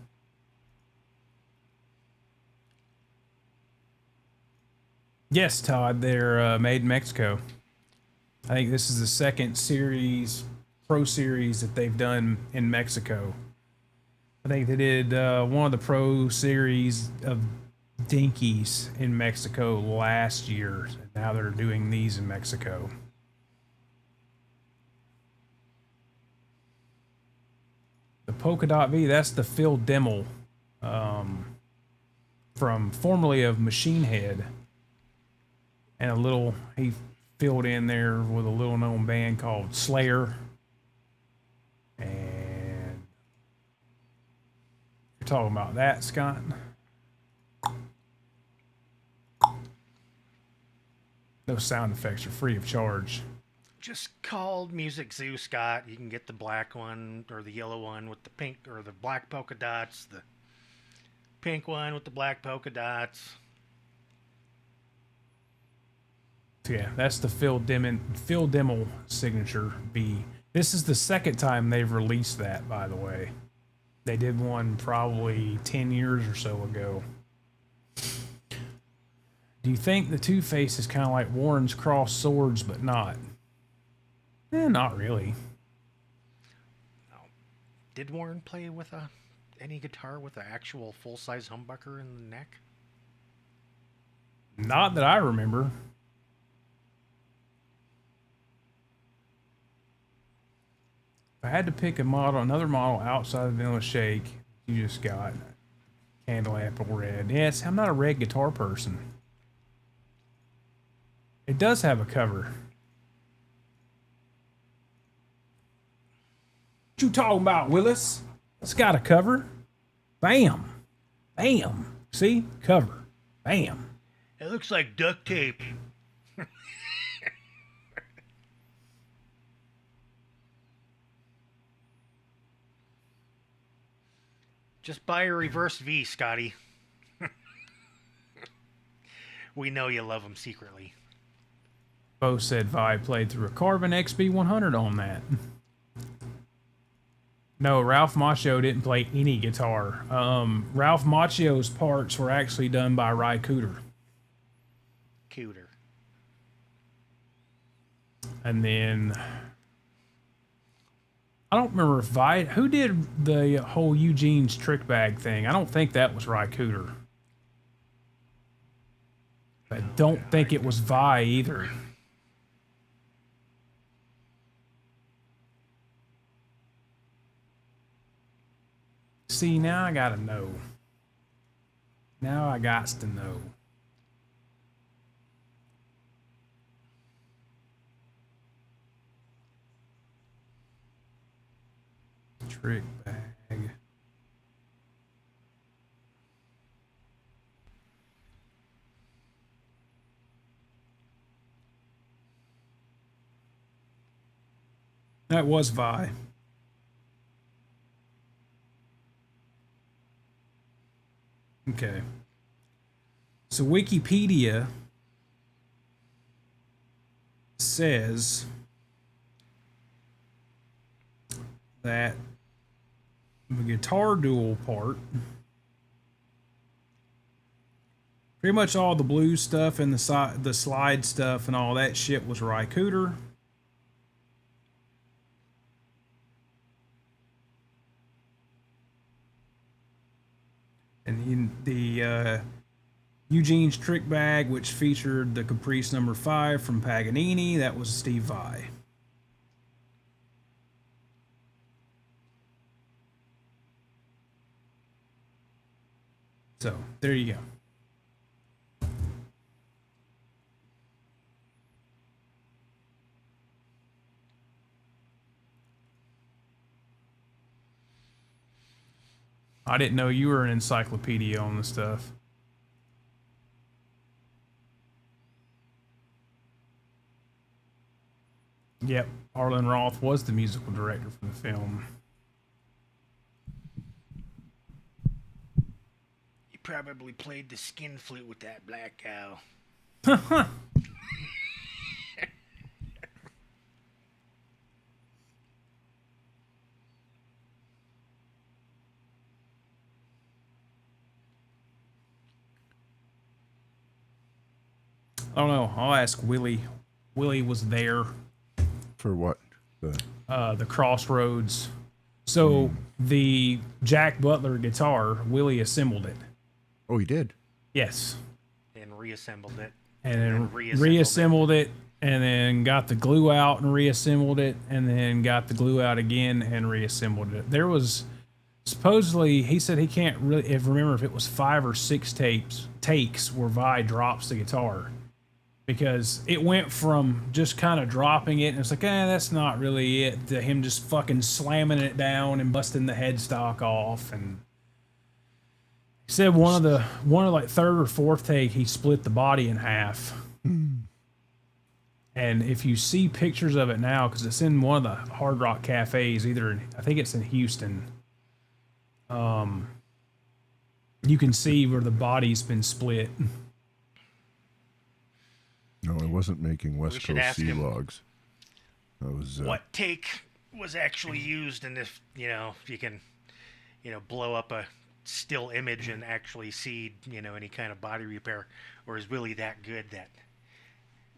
Yes, Todd, they're made in Mexico. I think this is the second series, Pro Series, that they've done in Mexico. I think they did one of the Pro Series of Dinkies in Mexico last year. And now they're doing these in Mexico. The Polka Dot V, that's the Phil Dimmel from formerly of Machine Head. And a little, he filled in there with a little known band called Slayer. And you're talking about that, Scott? Those sound effects are free of charge. Just call Music Zoo, Scott. You can get the black one or the yellow one with the pink or the black polka dots, the pink one with the black polka dots. Yeah, that's the Phil Dimmel signature B. This is the second time they've released that, by the way. They did one probably 10 years or so ago. Do you think the Two-Face is kind of like Warren's crossed swords, but not? Not really. No. Did Warren play with a any guitar with an actual full-size humbucker in the neck? Not that I remember. If I had to pick a model, another model outside of Vanilla Shake, you just got Candle Apple Red. Yes, I'm not a red guitar person. It does have a cover. What you talking about, Willis? It's got a cover. Bam. Bam. See? Cover. Bam. It looks like duct tape. Just buy a reverse V, Scotty. We know you love them secretly. Bo said Vi played through a Carbon XB100 on that. No, Ralph Macchio didn't play any guitar. Ralph Macchio's parts were actually done by Ry Cooder. Cooter. And then I don't remember if Vi, who did the whole Eugene's trick bag thing? I don't think that was Ry Cooder. I don't think it was Vi either. See, now I gotta know. Now I gots to know. Trick bag. That was Vi. Okay. So Wikipedia says that the guitar dual part, pretty much all the blues stuff and the slide stuff and all that shit was Ry Cooder. And the Eugene's Trick Bag, which featured the Caprice number 5 from Paganini, that was Steve Vai. So, there you go. I didn't know you were an encyclopedia on this stuff. Yep, Arlen Roth was the musical director for the film. You probably played the skin flute with that black cow. I don't know. I'll ask Willie. Willie was there. For what? The Crossroads. So the Jack Butler guitar, Willie assembled it. Oh, he did? Yes. And reassembled it. And then reassembled it, and then got the glue out and reassembled it, and then got the glue out again and reassembled it. There was supposedly, he said he can't really remember if it was 5 or 6 takes where Vi drops the guitar. Because it went from just kind of dropping it, and it's like, that's not really it, to him just fucking slamming it down and busting the headstock off. And he said one of like 3rd or 4th take, he split the body in half. And if you see pictures of it now, because it's in one of the Hard Rock cafes, I think it's in Houston, you can see where the body's been split. No, I wasn't making West Coast Sea Logs. That was what take was actually used, and if you can, blow up a still image and actually see, any kind of body repair, or is Willie that good that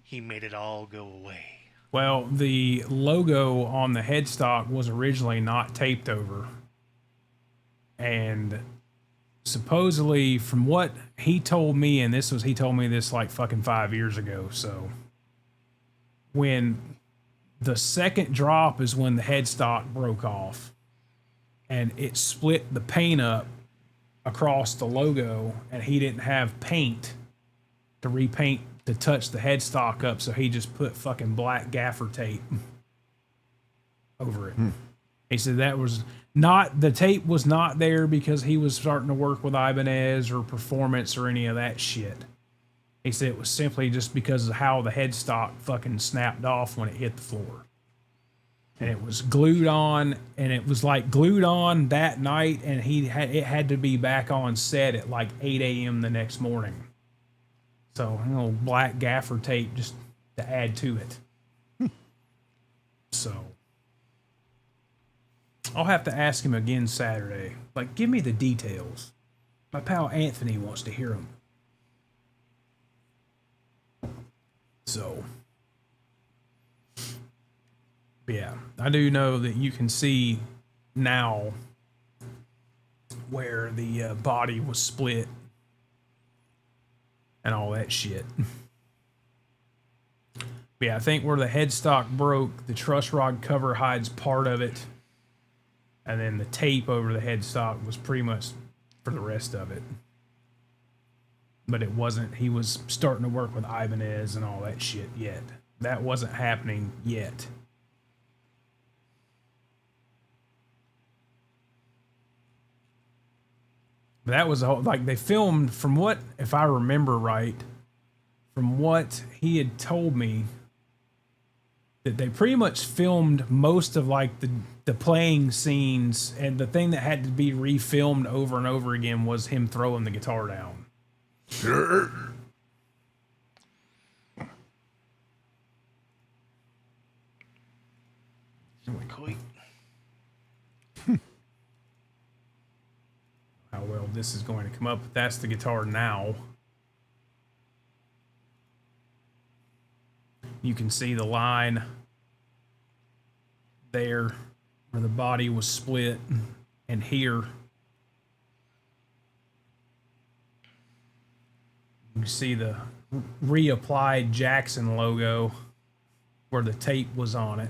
he made it all go away? Well, the logo on the headstock was originally not taped over. And supposedly, from what he told me, and he told me this like fucking 5 years ago. So when the second drop is when the headstock broke off and it split the paint up across the logo, and he didn't have paint to repaint to touch the headstock up, so he just put fucking black gaffer tape over it. He said that was not, the tape was not there because he was starting to work with Ibanez or Performance or any of that shit. He said it was simply just because of how the headstock fucking snapped off when it hit the floor. And it was glued on, and it was like glued on that night, and it had to be back on set at like 8 a.m. the next morning. So, black gaffer tape just to add to it. So, I'll have to ask him again Saturday. Like, give me the details. My pal Anthony wants to hear them. So, yeah, I do know that you can see now where the body was split and all that shit. But yeah, I think where the headstock broke, the truss rod cover hides part of it, and then the tape over the headstock was pretty much for the rest of it. But it wasn't, he was starting to work with Ibanez and all that shit yet. That wasn't happening yet. But that was a whole, like, they filmed, from what, if I remember right, from what he had told me, that they pretty much filmed most of like the playing scenes, and the thing that had to be refilmed over and over again was him throwing the guitar down. Sure. How well this is going to come up. That's the guitar now. You can see the line there where the body was split, and here you see the reapplied Jackson logo where the tape was on it.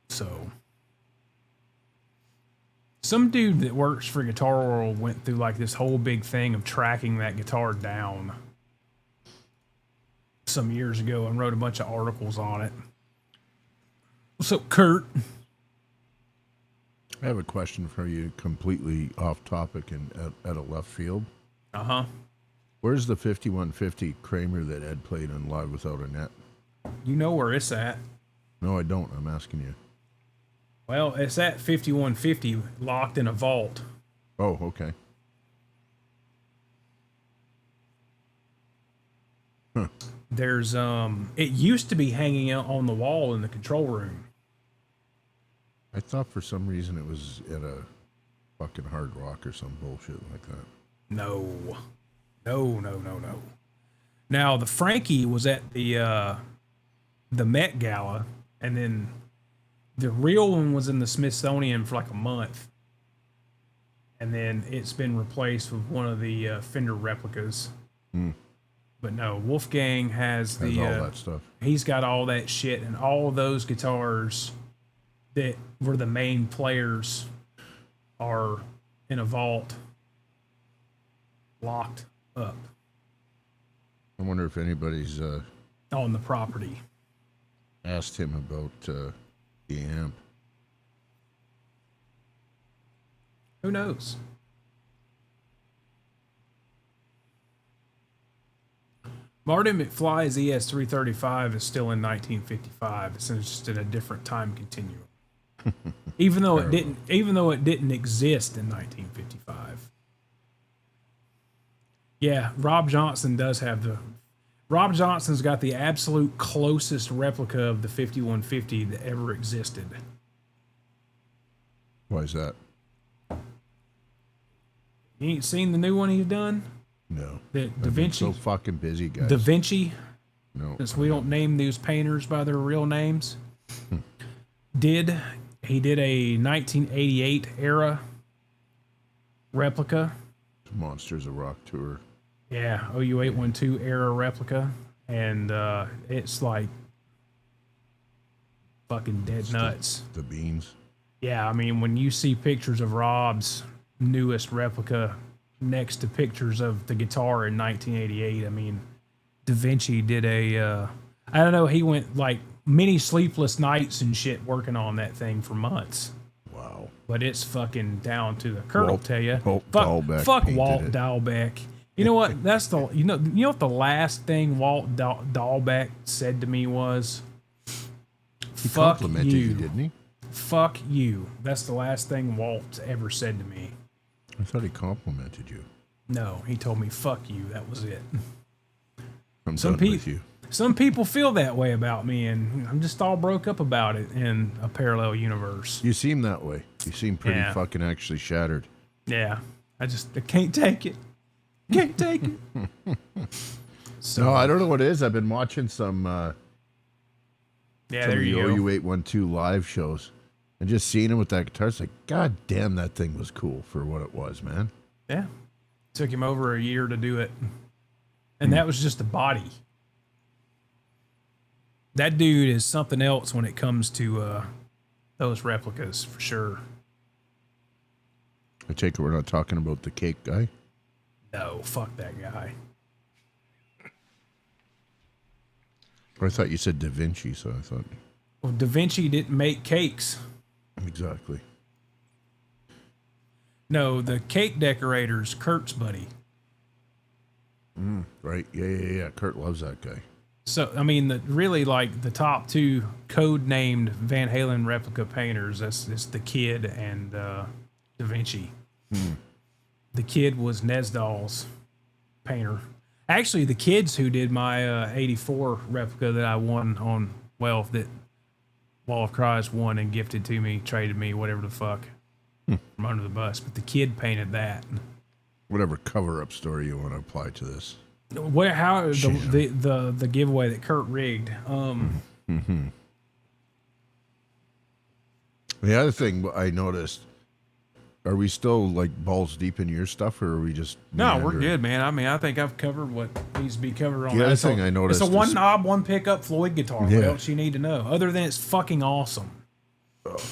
So, some dude that works for Guitar World went through like this whole big thing of tracking that guitar down some years ago and wrote a bunch of articles on it. What's up, Kurt? I have a question for you, completely off topic and at a left field. Uh-huh. Where's the 5150 Kramer that Ed played on Live Without a Net? You know where it's at. No, I don't. I'm asking you. Well, it's at 5150, locked in a vault. Oh, okay. Huh. There's, it used to be hanging out on the wall in the control room. I thought for some reason it was at a fucking Hard Rock or some bullshit like that. No. No. Now, the Frankie was at the Met Gala, and then the real one was in the Smithsonian for like a month. And then it's been replaced with one of the Fender replicas. But no, Wolfgang has all that stuff. He's got all that shit, and all of those guitars that were the main players are in a vault, locked up. I wonder if anybody's on the property. Asked him about the amp. Who knows? Martin McFly's ES335 is still in 1955. It's just in a different time continuum. even though it didn't exist in 1955. Yeah, Rob Johnson does have the. Rob Johnson's got the absolute closest replica of the 5150 that ever existed. Why is that? You ain't seen the new one he's done? No. The Da I've been Vinci. so fucking busy, guys. Da Vinci. No. Since we don't name these painters by their real names. He did a 1988 era replica. Monsters of Rock tour. Yeah, OU812 era replica. And it's like fucking dead nuts. The beans. Yeah, I mean, when you see pictures of Rob's newest replica next to pictures of the guitar in 1988, I mean, Da Vinci did I don't know, he went like many sleepless nights and shit working on that thing for months. Wow. But it's fucking down to the Kurt will tell you. Dahlbeck Fuck painted Walt it. Dahlbeck. You know what? That's the you know what the last thing Walt Dahlbeck said to me was, He "Fuck complimented you, didn't he? Fuck you." That's the last thing Walt ever said to me. I thought he complimented you. No, he told me, "Fuck you." That was it. I'm done with you. Some people feel that way about me, and I'm just all broke up about it in a parallel universe. You seem that way. You seem pretty Yeah. fucking actually shattered. Yeah, I can't take it. Can't take it. So, No, I don't know what it is. I've been watching some yeah, some there of the you go. OU812 live shows and just seeing him with that guitar. It's like, God damn, that thing was cool for what it was, man. Yeah, took him over a year to do it, and that was just the body. That dude is something else when it comes to those replicas, for sure. I take it we're not talking about the cake guy. No, fuck that guy. I thought you said Da Vinci, so I thought. Well, Da Vinci didn't make cakes. Exactly. No, the cake decorator's Kurt's buddy. Right. Yeah. Kurt loves that guy. So, I mean, really, like, the top two code-named Van Halen replica painters, it's the Kid and Da Vinci. The Kid was Nesdal's painter. Actually, the Kid's who did my 84 replica that I won on, well, that Wall of Cries won and gifted to me, traded me, whatever the fuck, from under the bus. But the Kid painted that. Whatever cover-up story you want to apply to this. How the giveaway that Kurt rigged. The other thing I noticed, are we still like balls deep in your stuff, or are we just No, we're meandering? good, man. I mean, I think I've covered what needs to be covered on The that. other thing I noticed it's a one is- knob, one pickup Floyd guitar. Yeah. What else you need to know? Other than it's fucking awesome.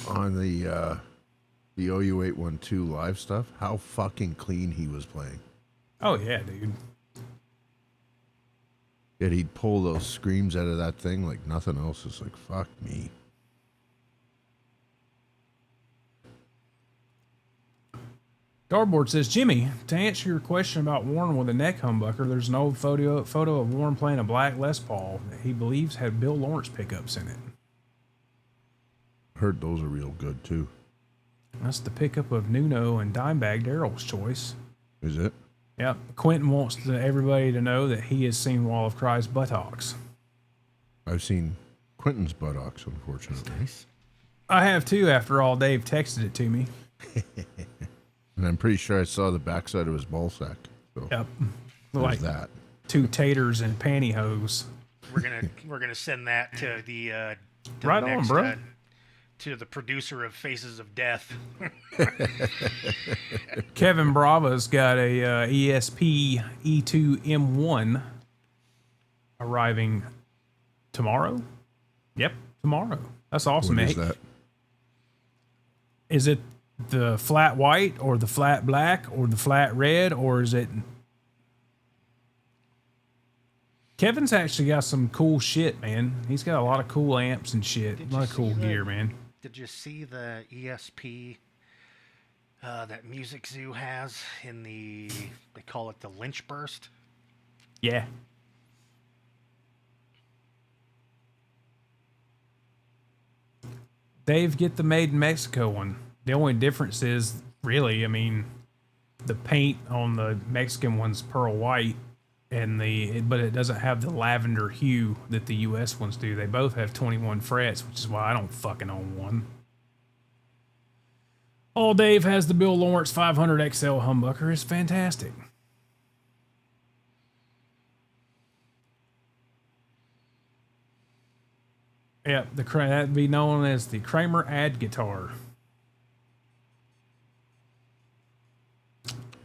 On the OU812 live stuff, how fucking clean he was playing. Oh yeah, dude. Yet he'd pull those screams out of that thing like nothing else. It's like, fuck me. Dartboard says, Jimmy, to answer your question about Warren with a neck humbucker, there's an old photo of Warren playing a black Les Paul that he believes had Bill Lawrence pickups in it. Heard those are real good too. That's the pickup of Nuno and Dimebag Darrell's choice. Is it? Yep. Quentin wants everybody to know that he has seen Wall of Cry's buttocks. I've seen Quentin's buttocks, unfortunately. I have too, after all Dave texted it to me. And I'm pretty sure I saw the backside of his ball sack. So Yep. there's Like that. two taters and pantyhose. We're gonna send that to the to Right the on, next, bro. To the producer of Faces of Death. Kevin Brava's got a ESP E2 M1 arriving tomorrow. Yep, tomorrow. That's awesome, What mate. is that? Is it the flat white or the flat black or the flat red, or is it... Kevin's actually got some cool shit, man. He's got a lot of cool amps and shit. A lot of cool gear, man. Did you see the ESP that Music Zoo has in they call it the Lynch Burst? Yeah. Dave, get the made in Mexico one. The only difference is, really, I mean, the paint on the Mexican one's pearl white, but it doesn't have the lavender hue that the U.S. ones do. They both have 21 frets, which is why I don't fucking own one. All Dave has the Bill Lawrence 500 XL humbucker is fantastic. Yeah, that'd be known as the Kramer ad guitar.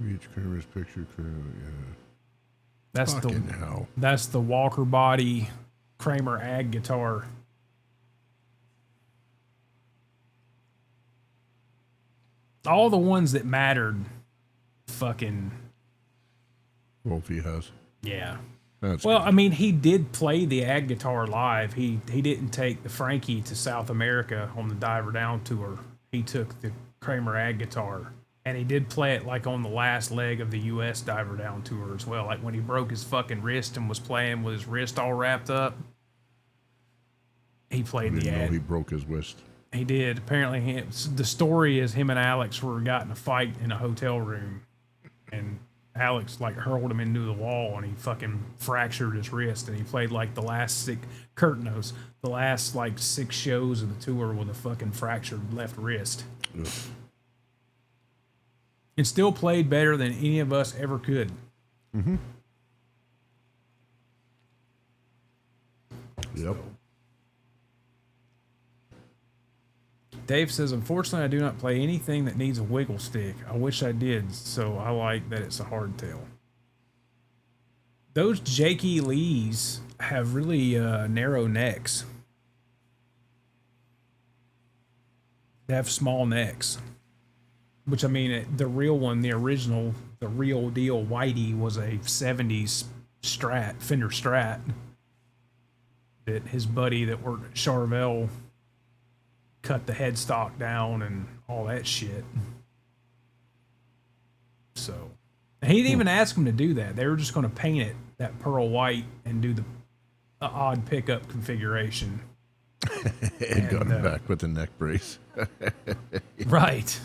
Each Kramer's picture, yeah. That's Fucking hell. That's the Walker body Kramer ad guitar. All the ones that mattered, fucking Wolfie has. yeah. That's Well, good. I mean, he did play the ad guitar live. He didn't take the Frankie to South America on the Diver Down tour. He took the Kramer ad guitar, and he did play it like on the last leg of the U.S. Diver Down tour as well. Like when he broke his fucking wrist and was playing with his wrist all wrapped up, he I played the didn't know ad. he broke his wrist. He did. Apparently, the story is him and Alex got in a fight in a hotel room, and Alex like hurled him into the wall, and he fucking fractured his wrist. And he played like the last the last like 6 shows of the tour with a fucking fractured left wrist. Ugh. And still played better than any of us ever could. Mm-hmm. Yep. Dave says, unfortunately, I do not play anything that needs a wiggle stick. I wish I did, so I like that it's a hardtail. Those Jakey Lees have really narrow necks. They have small necks. Which, I mean, the real one, the original, the real deal Whitey was a 70s Fender Strat that his buddy that worked at Charvel cut the headstock down and all that shit. So, and he didn't even ask him to do that. They were just going to paint it that pearl white and do the odd pickup configuration. And got him back with the neck brace. Right.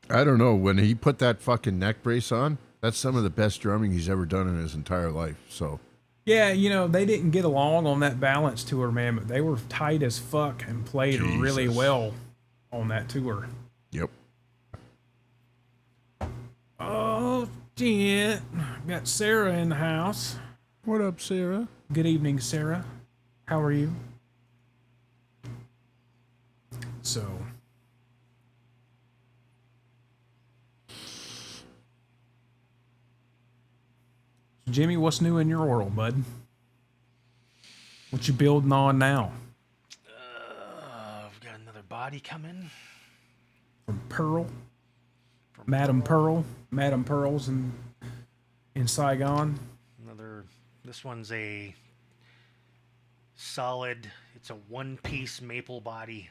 I don't know. When he put that fucking neck brace on, that's some of the best drumming he's ever done in his entire life. So, Yeah, you know, they didn't get along on that Balance tour, man, but they were tight as fuck and played really Jesus. well on that tour. yep. Oh, shit. Got Sarah in the house. What up, Sarah? Good evening, Sarah. How are you? So, Jimmy, what's new in your world, bud? What you building on now? I've got another body coming. From Pearl? From Madam Pearl's in Saigon. This one's a solid, it's a one-piece maple body.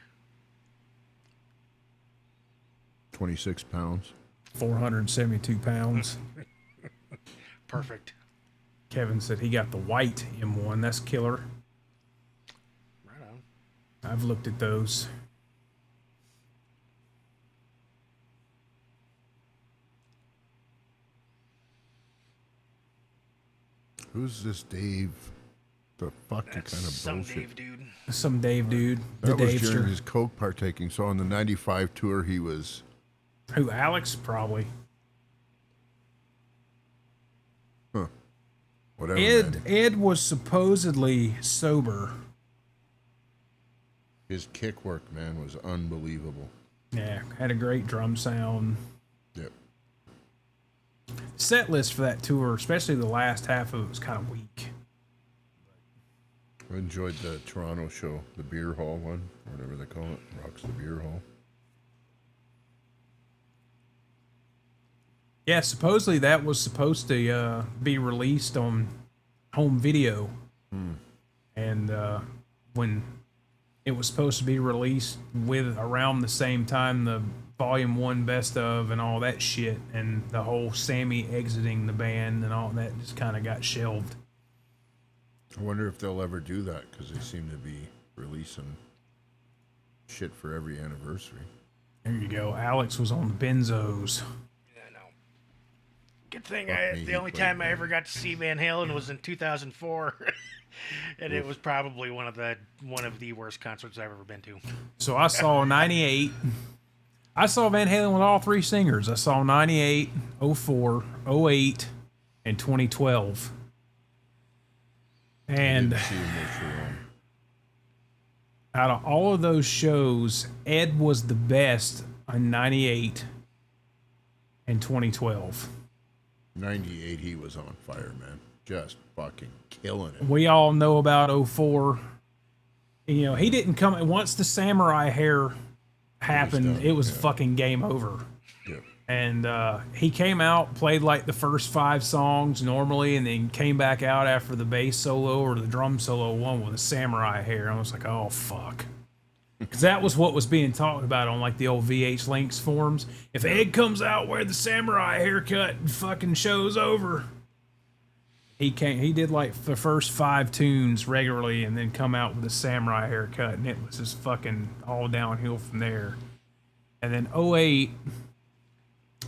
26 pounds. 472 pounds. Perfect. Kevin said he got the white M1. That's killer. Right on. I've looked at those. Who's this Dave? The fuck kind That's of some bullshit. Dave dude. Some Dave dude. The That was during Davester. his coke partaking. So on the 95 tour, he was... Who, Alex? Probably. Whatever, man. Ed was supposedly sober. His kick work, man, was unbelievable. Yeah, had a great drum sound. Yep. Set list for that tour, especially the last half of it, was kind of weak. I enjoyed the Toronto show, the beer hall one, or whatever they call it. Rocks the beer hall. Yeah, supposedly that was supposed to be released on home video. And when it was supposed to be released with around the same time the Volume 1 Best of and all that shit, and the whole Sammy exiting the band and all that just kind of got shelved. I wonder if they'll ever do that, because they seem to be releasing shit for every anniversary. There you go. Alex was on the Benzos. Yeah, I know. Good thing Fuck me, the he only played time I well. ever got to see Van Halen was in 2004. And it was probably one of the worst concerts I've ever been to. So I saw 98. I saw Van Halen with all three singers. I saw 98, 04, 08, and 2012. And Didn't see him with too long. out of all of those shows, Ed was the best on 98 and 2012. 98, he was on fire, man. Just fucking killing it. We all know about 04. You know, he didn't come once the samurai hair happened, done, it was yeah. fucking game over. Yeah. And he came out, played like the first 5 songs normally, and then came back out after the bass solo or the drum solo one with a samurai hair. I was like, oh, fuck. Because that was what was being talked about on like the old VH Links forums. If Ed comes out wear the samurai haircut, fucking show's over. He did like the first 5 tunes regularly and then come out with a samurai haircut, and it was just fucking all downhill from there. And then 08,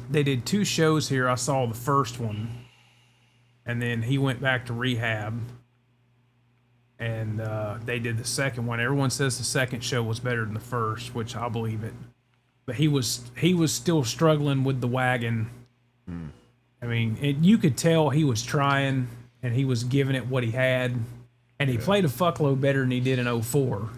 they did 2 shows here. I saw the first one, and then he went back to rehab, and they did the second one. Everyone says the second show was better than the first, which I believe it. But he was still struggling with the wagon. I mean, you could tell he was trying, and he was giving it what he had, and he played a fuckload better than he did in 04.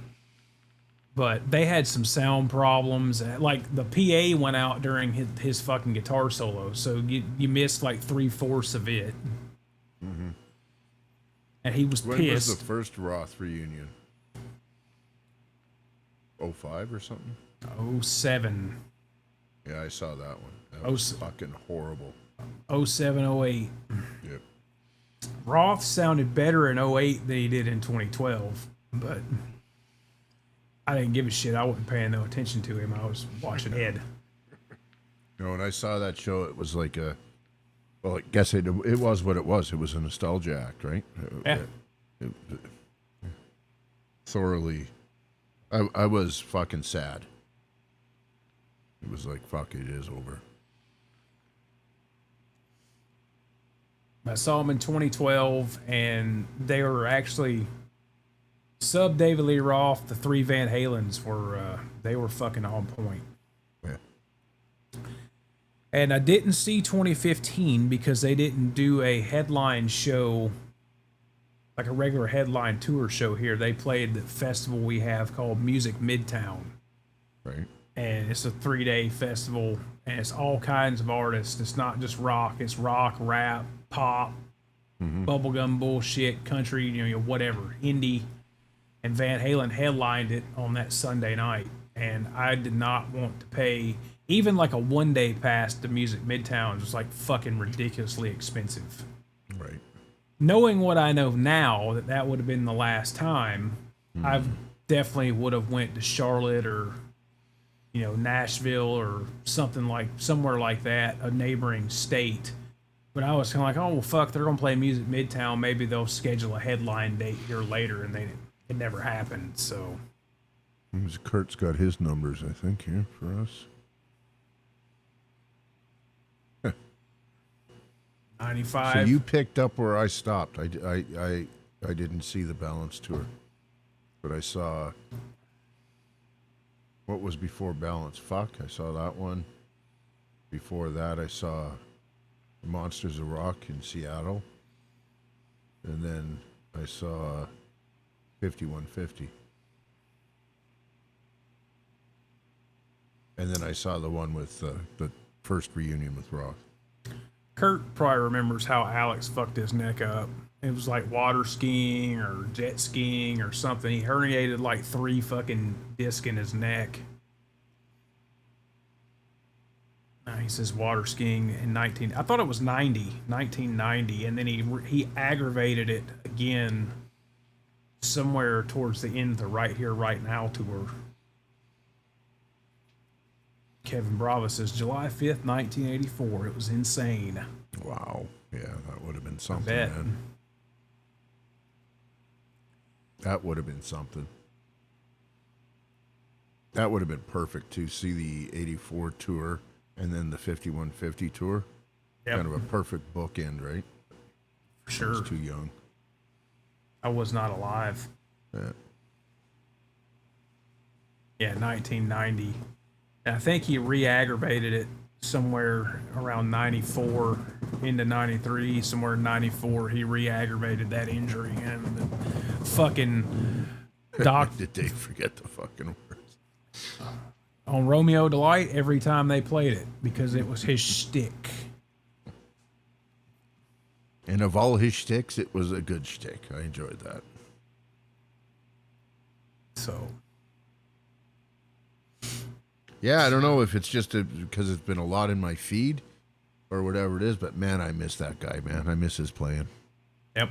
But they had some sound problems. Like, the PA went out during his fucking guitar solo, so you missed like 3/4 of it. Mm-hmm. And he was When pissed. was the first Roth reunion? 05 or something? 07. Yeah, I saw that one. That Oh, was fucking horrible. 07, 08. Yep. Roth sounded better in 08 than he did in 2012, but I didn't give a shit. I wasn't paying no attention to him. I was watching Ed. You know, when I saw that show, it was like a, well, I guess it was what it was. It was a nostalgia act, right? Yeah. It thoroughly, I was fucking sad. It was like, fuck, it is over. I saw him in 2012, and they were actually sub David Lee Roth. The 3 Van Halens were they were fucking on point. Yeah. And I didn't see 2015 because they didn't do a headline show, like a regular headline tour show here. They played the festival we have called Music Midtown. Right. And it's a 3-day festival, and it's all kinds of artists. It's not just rock. It's rock, rap, pop, bubblegum bullshit, country, you know, whatever, indie. And Van Halen headlined it on that Sunday night. And I did not want to pay even like a 1-day pass to Music Midtown. Was like fucking ridiculously expensive. Right. Knowing what I know now, that would have been the last time, I definitely would have went to Charlotte or, you know, Nashville or somewhere like that, a neighboring state. But I was kind of like, oh, well, fuck, they're going to play Music Midtown. Maybe they'll schedule a headline date here later, and it never happened, so. Kurt's got his numbers, I think, here for us. 95. So you picked up where I stopped. I didn't see the Balance tour, but I saw what was before Balance. Fuck, I saw that one. Before that, I saw Monsters of Rock in Seattle, and then I saw 5150, and then I saw the one with the first reunion with Roth. Kurt probably remembers how Alex fucked his neck up. It was like water skiing or jet skiing or something. He herniated like 3 fucking discs in his neck. He says water skiing in I thought it was 1990, and then he aggravated it again somewhere towards the end of the Right Here, Right Now tour. Kevin Bravo says July 5th, 1984. It was insane. Wow. Yeah, that would have been something, Bet. man. That would have been something. That would have been perfect to see the 84 tour and then the 5150 tour. Yep. Kind of a perfect bookend, right? For sure. I was too young. I was not alive. Yeah. Yeah, 1990. I think he re-aggravated it somewhere around 94 into 93, somewhere in 94. He re-aggravated that injury, and the fucking doc Did they forget the fucking words? on Romeo Delight every time they played it because it was his shtick. And of all his shticks, it was a good shtick. I enjoyed that. So Yeah, I don't know if it's just because it's been a lot in my feed or whatever it is, but man, I miss that guy, man. I miss his playing. yep.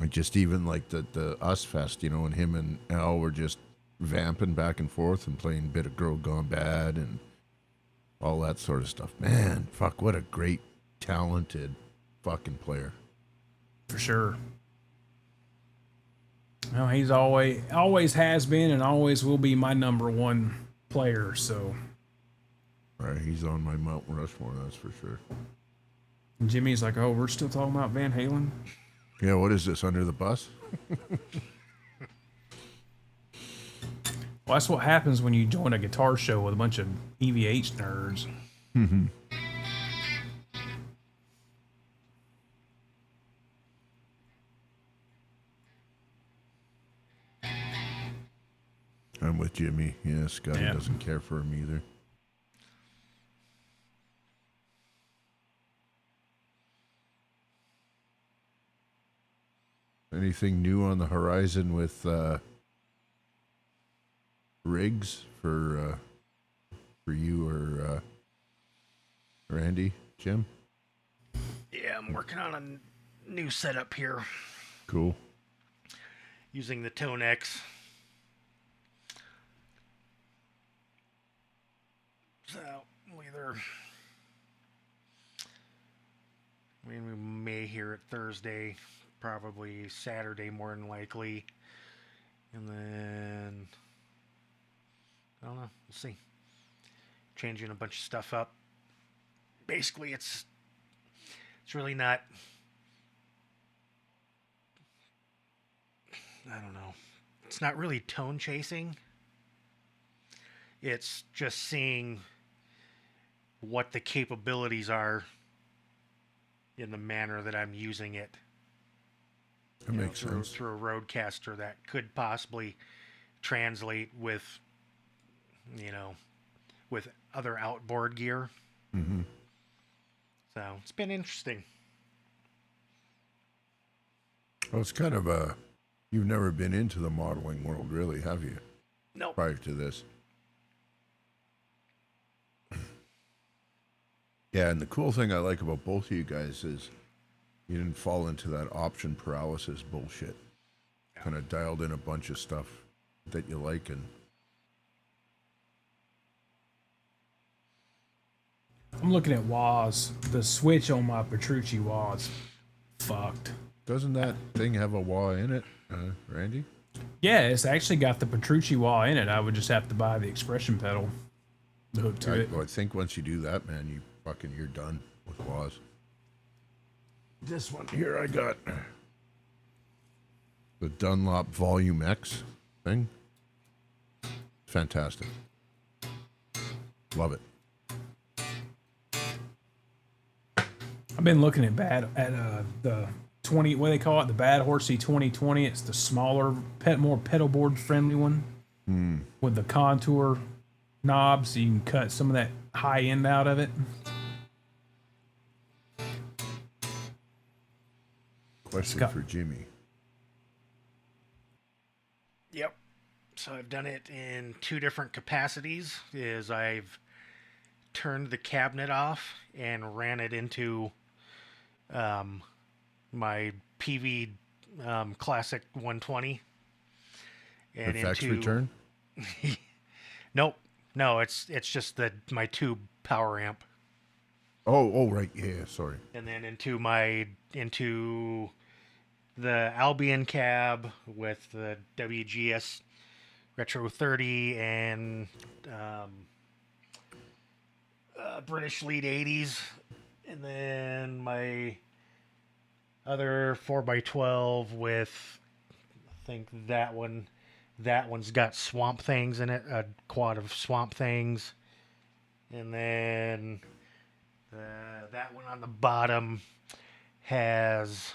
Like just even like the Us Fest, you know, and him and Al were just vamping back and forth and playing Bit of Girl Gone Bad and all that sort of stuff. Man, fuck, what a great, talented fucking player. For sure. No, he's always has been and always will be my number one player. So Right, he's on my Mount Rushmore, that's for sure. Jimmy's like, oh, we're still talking about Van Halen? Yeah, what is this, Under the Bus? Well, that's what happens when you join a guitar show with a bunch of EVH nerds. I'm with Jimmy. Yeah, Scotty Yeah. doesn't care for him either. Anything new on the horizon with rigs for you or Randy, Jim? Yeah, I'm working on a new setup here Cool. using the Tone X. So we'll we may hear it Thursday, probably Saturday more than likely. And then, I don't know, we'll see. Changing a bunch of stuff up. Basically, it's really not, I don't know, it's not really tone chasing. It's just seeing what the capabilities are in the manner that I'm using it. That makes sense. Through a roadcaster that could possibly translate with, with other outboard gear. Mm-hmm. So it's been interesting. Well, it's kind of you've never been into the modeling world, really, have you? No. Prior to this. Yeah, and the cool thing I like about both of you guys is you didn't fall into that option paralysis bullshit. Yeah. Kind of dialed in a bunch of stuff that you like, and I'm looking at wahs. The switch on my Petrucci wah's fucked. doesn't that thing have a wah in it, Randy? Yeah, it's actually got the Petrucci wah in it. I would just have to buy the expression pedal to hook to it. I think once you do that, man, you're done with wahs. This one here I got the Dunlop Volume X thing. Fantastic. Love it. I've been looking at the 20, what do they call it, the Bad Horsey 2020. It's the smaller, more pedal board friendly one with the contour knob, so you can cut some of that high end out of it. Question Scott. for Jimmy. Yep. So I've done it in two different capacities. I've turned the cabinet off and ran it into my PV Classic 120. And Effects into, return? Nope. No, it's just my tube power amp. Oh, right. Yeah, sorry. And then into the Albion cab with the WGS Retro 30 and British Lead 80s, and then my other 4x12 with, I think that one That one's got Swamp Things in it, a quad of Swamp Things. And then that one on the bottom has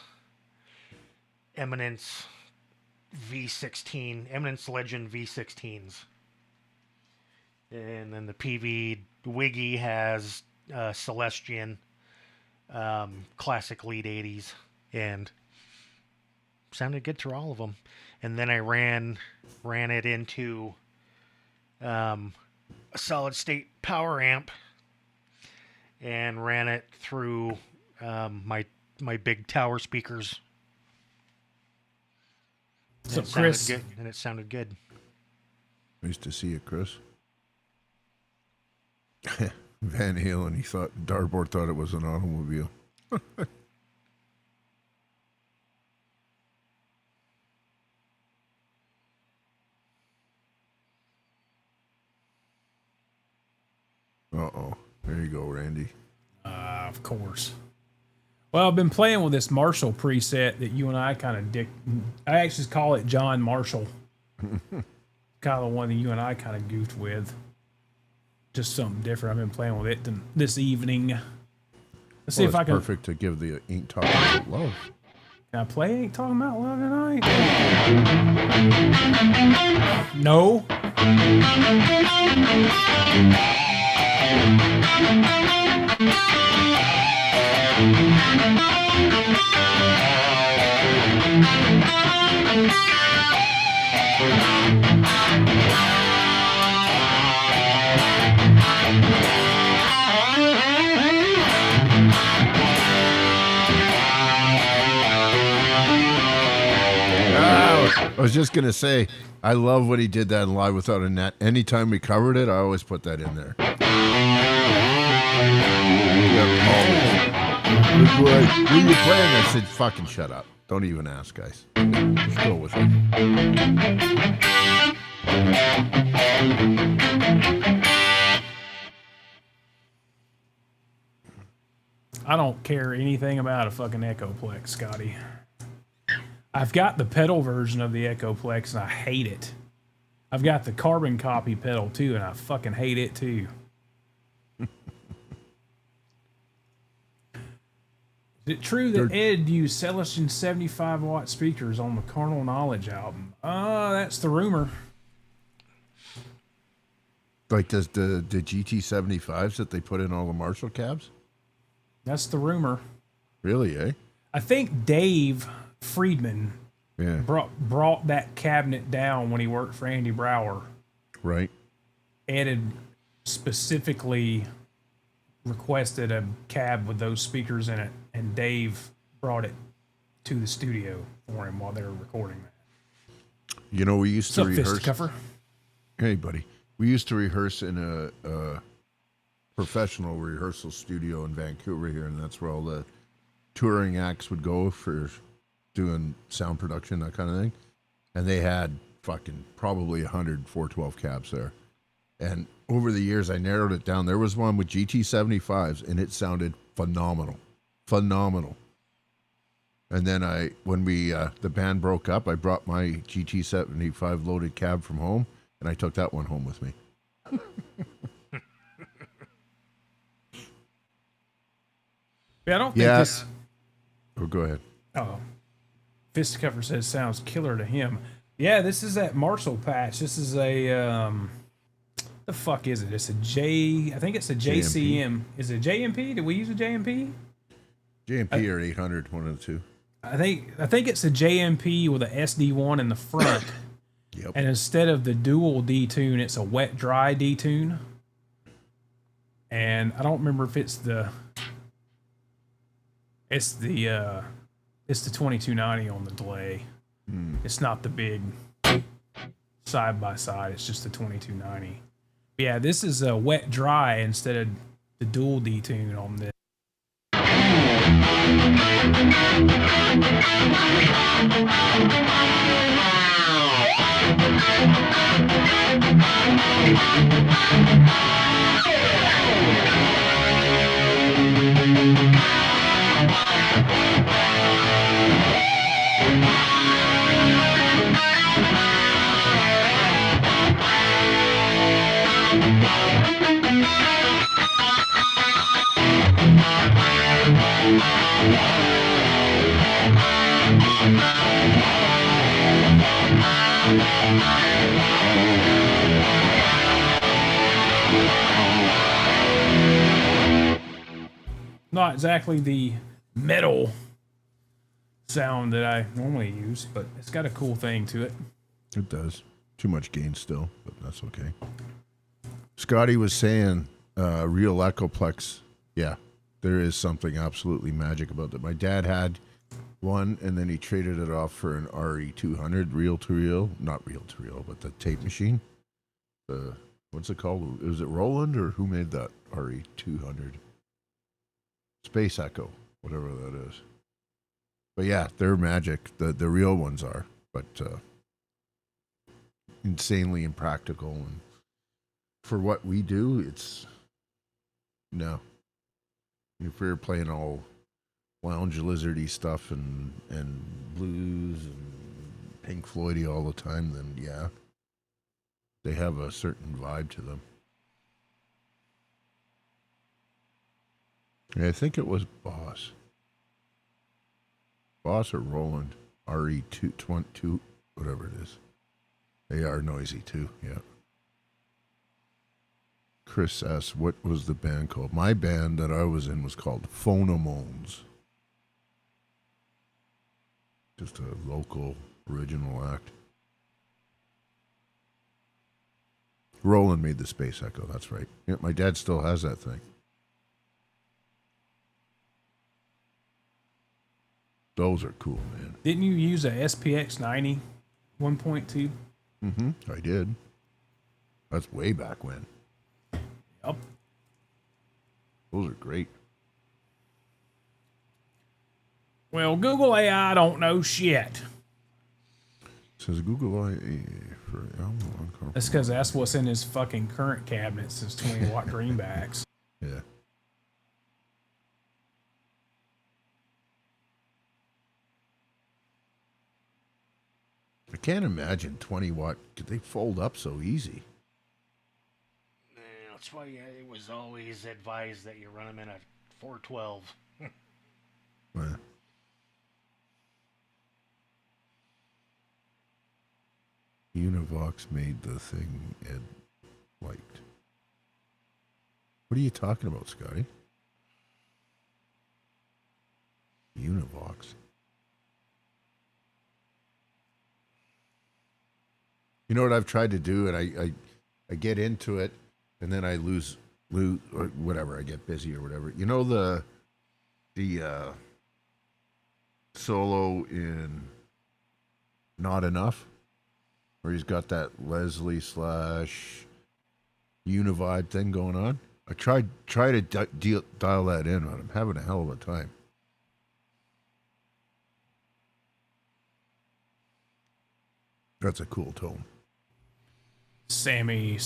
Eminence V16, Eminence Legend V16s. And then the PV Wiggy has Celestian, classic lead 80s, and sounded good through all of them. And then I ran it into a solid state power amp and ran it through my big tower speakers. So And Chris, it sounded good. Nice to see you, Chris. Van Halen, Darboard thought it was an automobile. Uh-oh. There you go, Randy. of course. Well, I've been playing with this Marshall preset that you and I kind of I actually call it John Marshall. Kind of the one that you and I kind of goofed with. Just something different. I've been playing with it this evening. Let's see if I can. Perfect to give the Ain't Talking About Love. Can I play Ain't Talking About Love tonight? No. I was just going to say, I love when he did that in Live Without a Net. Anytime we covered it, I always put that in there. Always. Were you playing? I said, fucking shut up. Don't even ask, guys. Just go with it. I don't care anything about a fucking Echoplex, Scotty. I've got the pedal version of the Echoplex and I hate it. I've got the carbon copy pedal too and I fucking hate it too. Is it true that Ed used Celestion 75-watt speakers on the Carnal Knowledge album? That's the rumor. Like the GT75s that they put in all the Marshall cabs? That's the rumor. Really, eh? I think Dave Friedman Yeah. brought that cabinet down when he worked for Andy Brower. Right. Ed had specifically requested a cab with those speakers in it, and Dave brought it to the studio for him while they were recording that. You know, we used to rehearse. Fistcuffer? Hey, buddy. We used to rehearse in a professional rehearsal studio in Vancouver here, and that's where all the touring acts would go for doing sound production, that kind of thing. And they had fucking probably 100 412 cabs there. And over the years, I narrowed it down. There was one with GT75s, and it sounded phenomenal. Phenomenal. And then when the band broke up, I brought my GT75 loaded cab from home, and I took that one home with me. Yeah, I don't think this... Oh, go ahead. Oh. Fistcuffer says sounds killer to him. Yeah, this is that Marshall patch. This is a... the fuck is it? It's a I think it's a JCM. Is it JMP? Did we use a JMP? JMP or 800, one of the two. I think it's a JMP with a SD1 in the front. Yep. And instead of the dual detune, it's a wet dry detune. And I don't remember if it's the 2290 on the delay. It's not the big side by side. It's just the 2290. Yeah, this is a wet dry instead of the dual detune on this. Not exactly the metal sound that I normally use, but it's got a cool thing to it. It does. Too much gain still, but that's okay. Scotty was saying real Echoplex. Yeah, there is something absolutely magic about that. My dad had one, and then he traded it off for an RE200, reel to reel. Not reel to reel, but the tape machine. What's it called? Was it Roland, or who made that RE200? Space Echo, whatever that is. But yeah, they're magic. The real ones are, but insanely impractical. And for what we do, it's no. If we were playing all lounge lizardy stuff and blues and Pink Floydy all the time, then yeah, they have a certain vibe to them. Yeah, I think it was Boss or Roland, RE222, whatever it is. They are noisy too, yeah. Chris asks, what was the band called? My band that I was in was called Phonomones. Just a local original act. Roland made the Space Echo, that's right. Yeah, my dad still has that thing. Those are cool, man. Didn't you use a SPX 90 1.2? Mm-hmm. I did. That's way back when. Yep. Those are great. Well, Google AI don't know shit. Says Google IA for That's because that's what's in his fucking current cabinets, his 20-watt greenbacks. Yeah. I can't imagine 20-watt. Could they fold up so easy? That's why it was always advised that you run them in a 412. Well, Univox made the thing Ed liked. What are you talking about, Scotty? Univox. You know what I've tried to do, and I get into it, and then I lose or whatever. I get busy or whatever. You know the solo in Not Enough, where he's got that Leslie / Univibe thing going on. I try to dial that in, but I'm having a hell of a time. That's a cool tone. Sammy,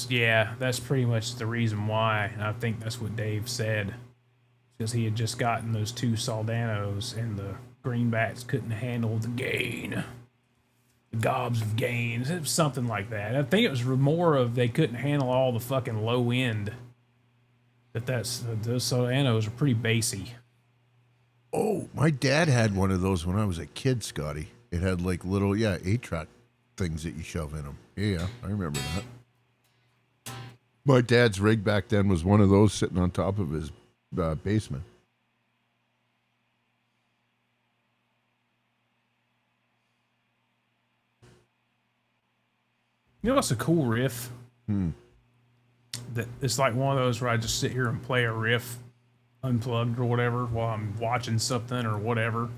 yeah, that's pretty much the reason why. And I think that's what Dave said. Because he had just gotten those two Soldanos and the greenbacks couldn't handle the gain. The gobs of gains. It was something like that. I think it was more of they couldn't handle all the fucking low end. Those Soldanos are pretty bassy. Oh, my dad had one of those when I was a kid, Scotty. It had like little, 8-track things that you shove in them. Yeah, I remember that. My dad's rig back then was one of those sitting on top of his basement. You know what's a cool riff? That it's like one of those where I just sit here and play a riff unplugged or whatever while I'm watching something or whatever.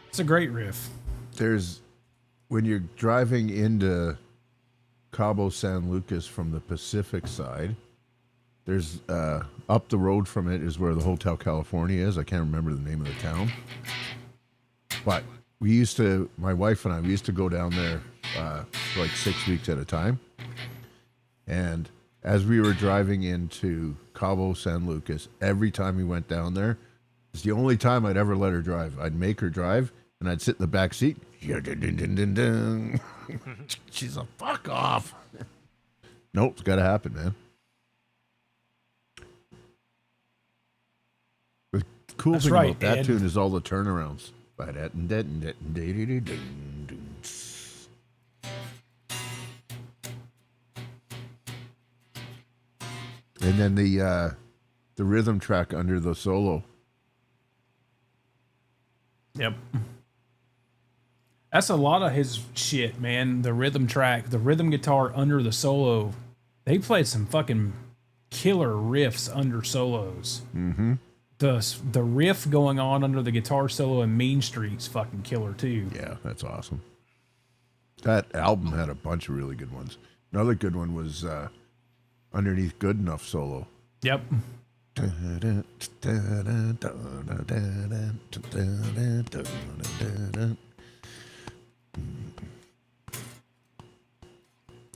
It's a great riff. There's, when you're driving into Cabo San Lucas from the Pacific side, there's up the road from it is where the Hotel California is. I can't remember the name of the town. But my wife and I, we used to go down there for like 6 weeks at a time. And as we were driving into Cabo San Lucas, every time we went down there, it's the only time I'd ever let her drive. I'd make her drive, and I'd sit in the back seat. She's a fuck off. Nope, it's got to happen, man. The cool thing about that tune is all the turnarounds. And then the rhythm track under the solo. Yep. That's a lot of his shit, man. The rhythm track, the rhythm guitar under the solo. They played some fucking killer riffs under solos. Mm-hmm. The riff going on under the guitar solo in Mean Street's fucking killer too. Yeah, that's awesome. That album had a bunch of really good ones. Another good one was Underneath Good Enough solo. Yep.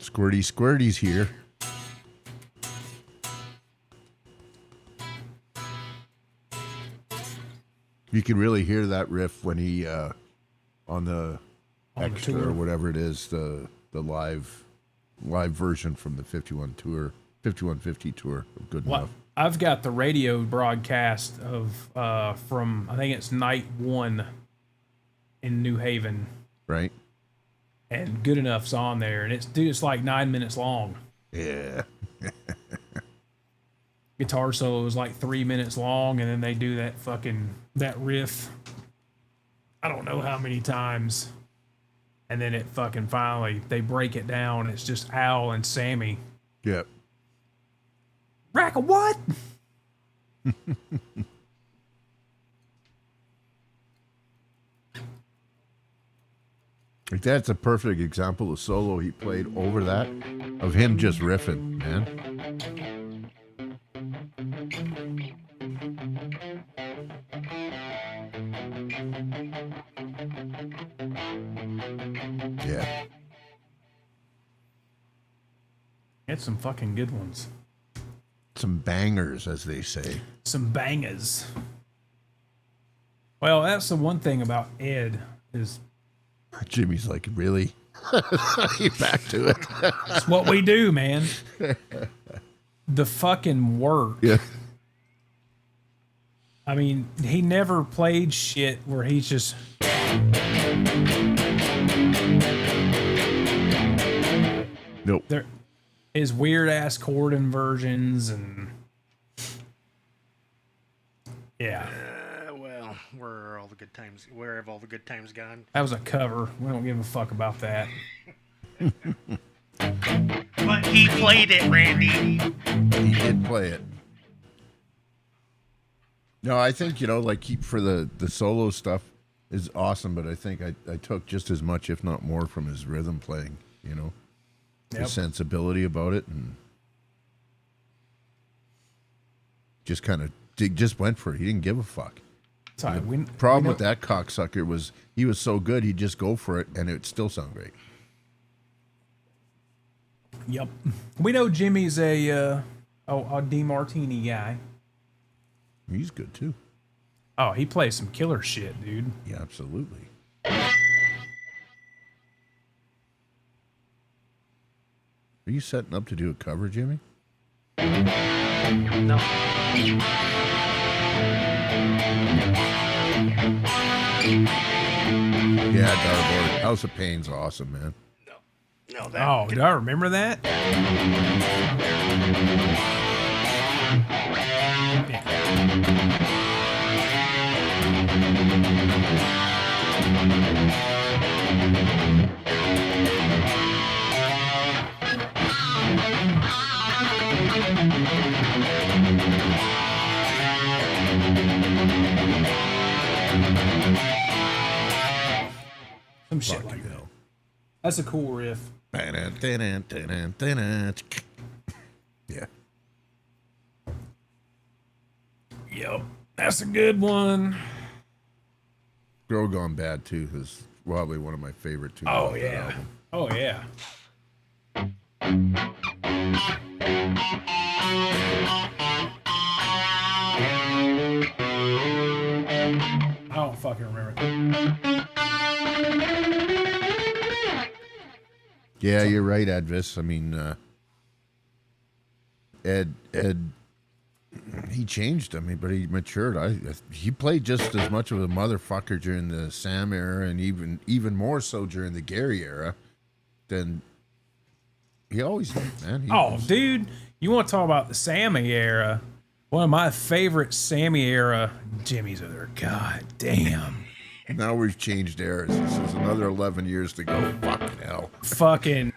Squirty Squirty's here. You can really hear that riff when he on the extra or whatever it is, the live version from the 5150 tour of Good Enough. I've got the radio broadcast of from I think it's night 1 in New Haven. Right. And Good Enough's on there, and it's like 9 minutes long. Yeah. Guitar solo is like 3 minutes long, and then they do that riff. I don't know how many times. And then it fucking finally, they break it down. It's just Al and Sammy. Yep. Rack a what? Like that's a perfect example of solo he played over that, of him just riffing, man. Yeah. It's some fucking good ones. Some bangers, as they say. Some bangers. Well, that's the one thing about Ed is Jimmy's like, really? Back to it. it's what we do, man. The fucking work. Yeah. I mean, he never played shit where he's just Nope. there is weird ass chord inversions and yeah. Well, where have all the good times gone? That was a cover. We don't give a fuck about that. But he played it, Randy. He did play it. No, I think, like for the solo stuff is awesome, but I think I took just as much, if not more, from his rhythm playing, Yep. The sensibility about it, and just kind of just went for it. He didn't give a fuck. Sorry, The problem with that cocksucker was he was so good, he'd just go for it, and it would still sound great. Yep. We know Jimmy's a DeMartini guy. He's good, too. Oh, he plays some killer shit, dude. Yeah, absolutely. Are you setting up to do a cover, Jimmy? No. Yeah, Darboard. House of Pain's awesome, man. No, Oh, do I remember that? Some shit like that. That's a cool riff. Yeah. Yep. That's a good one. Girl Gone Bad, too, is probably one of my favorite tunes. Oh, off that yeah. album. Oh yeah. I don't fucking remember. Yeah, you're right, Advis. I mean, Ed, he changed. I mean, but he matured. He played just as much of a motherfucker during the Sam era, and even more so during the Gary era, than he always did, man. Dude, you want to talk about the Sammy era? One of my favorite Sammy era Jimmys are there. God damn. Now we've changed eras. This is another 11 years to go. Fucking hell. Fucking.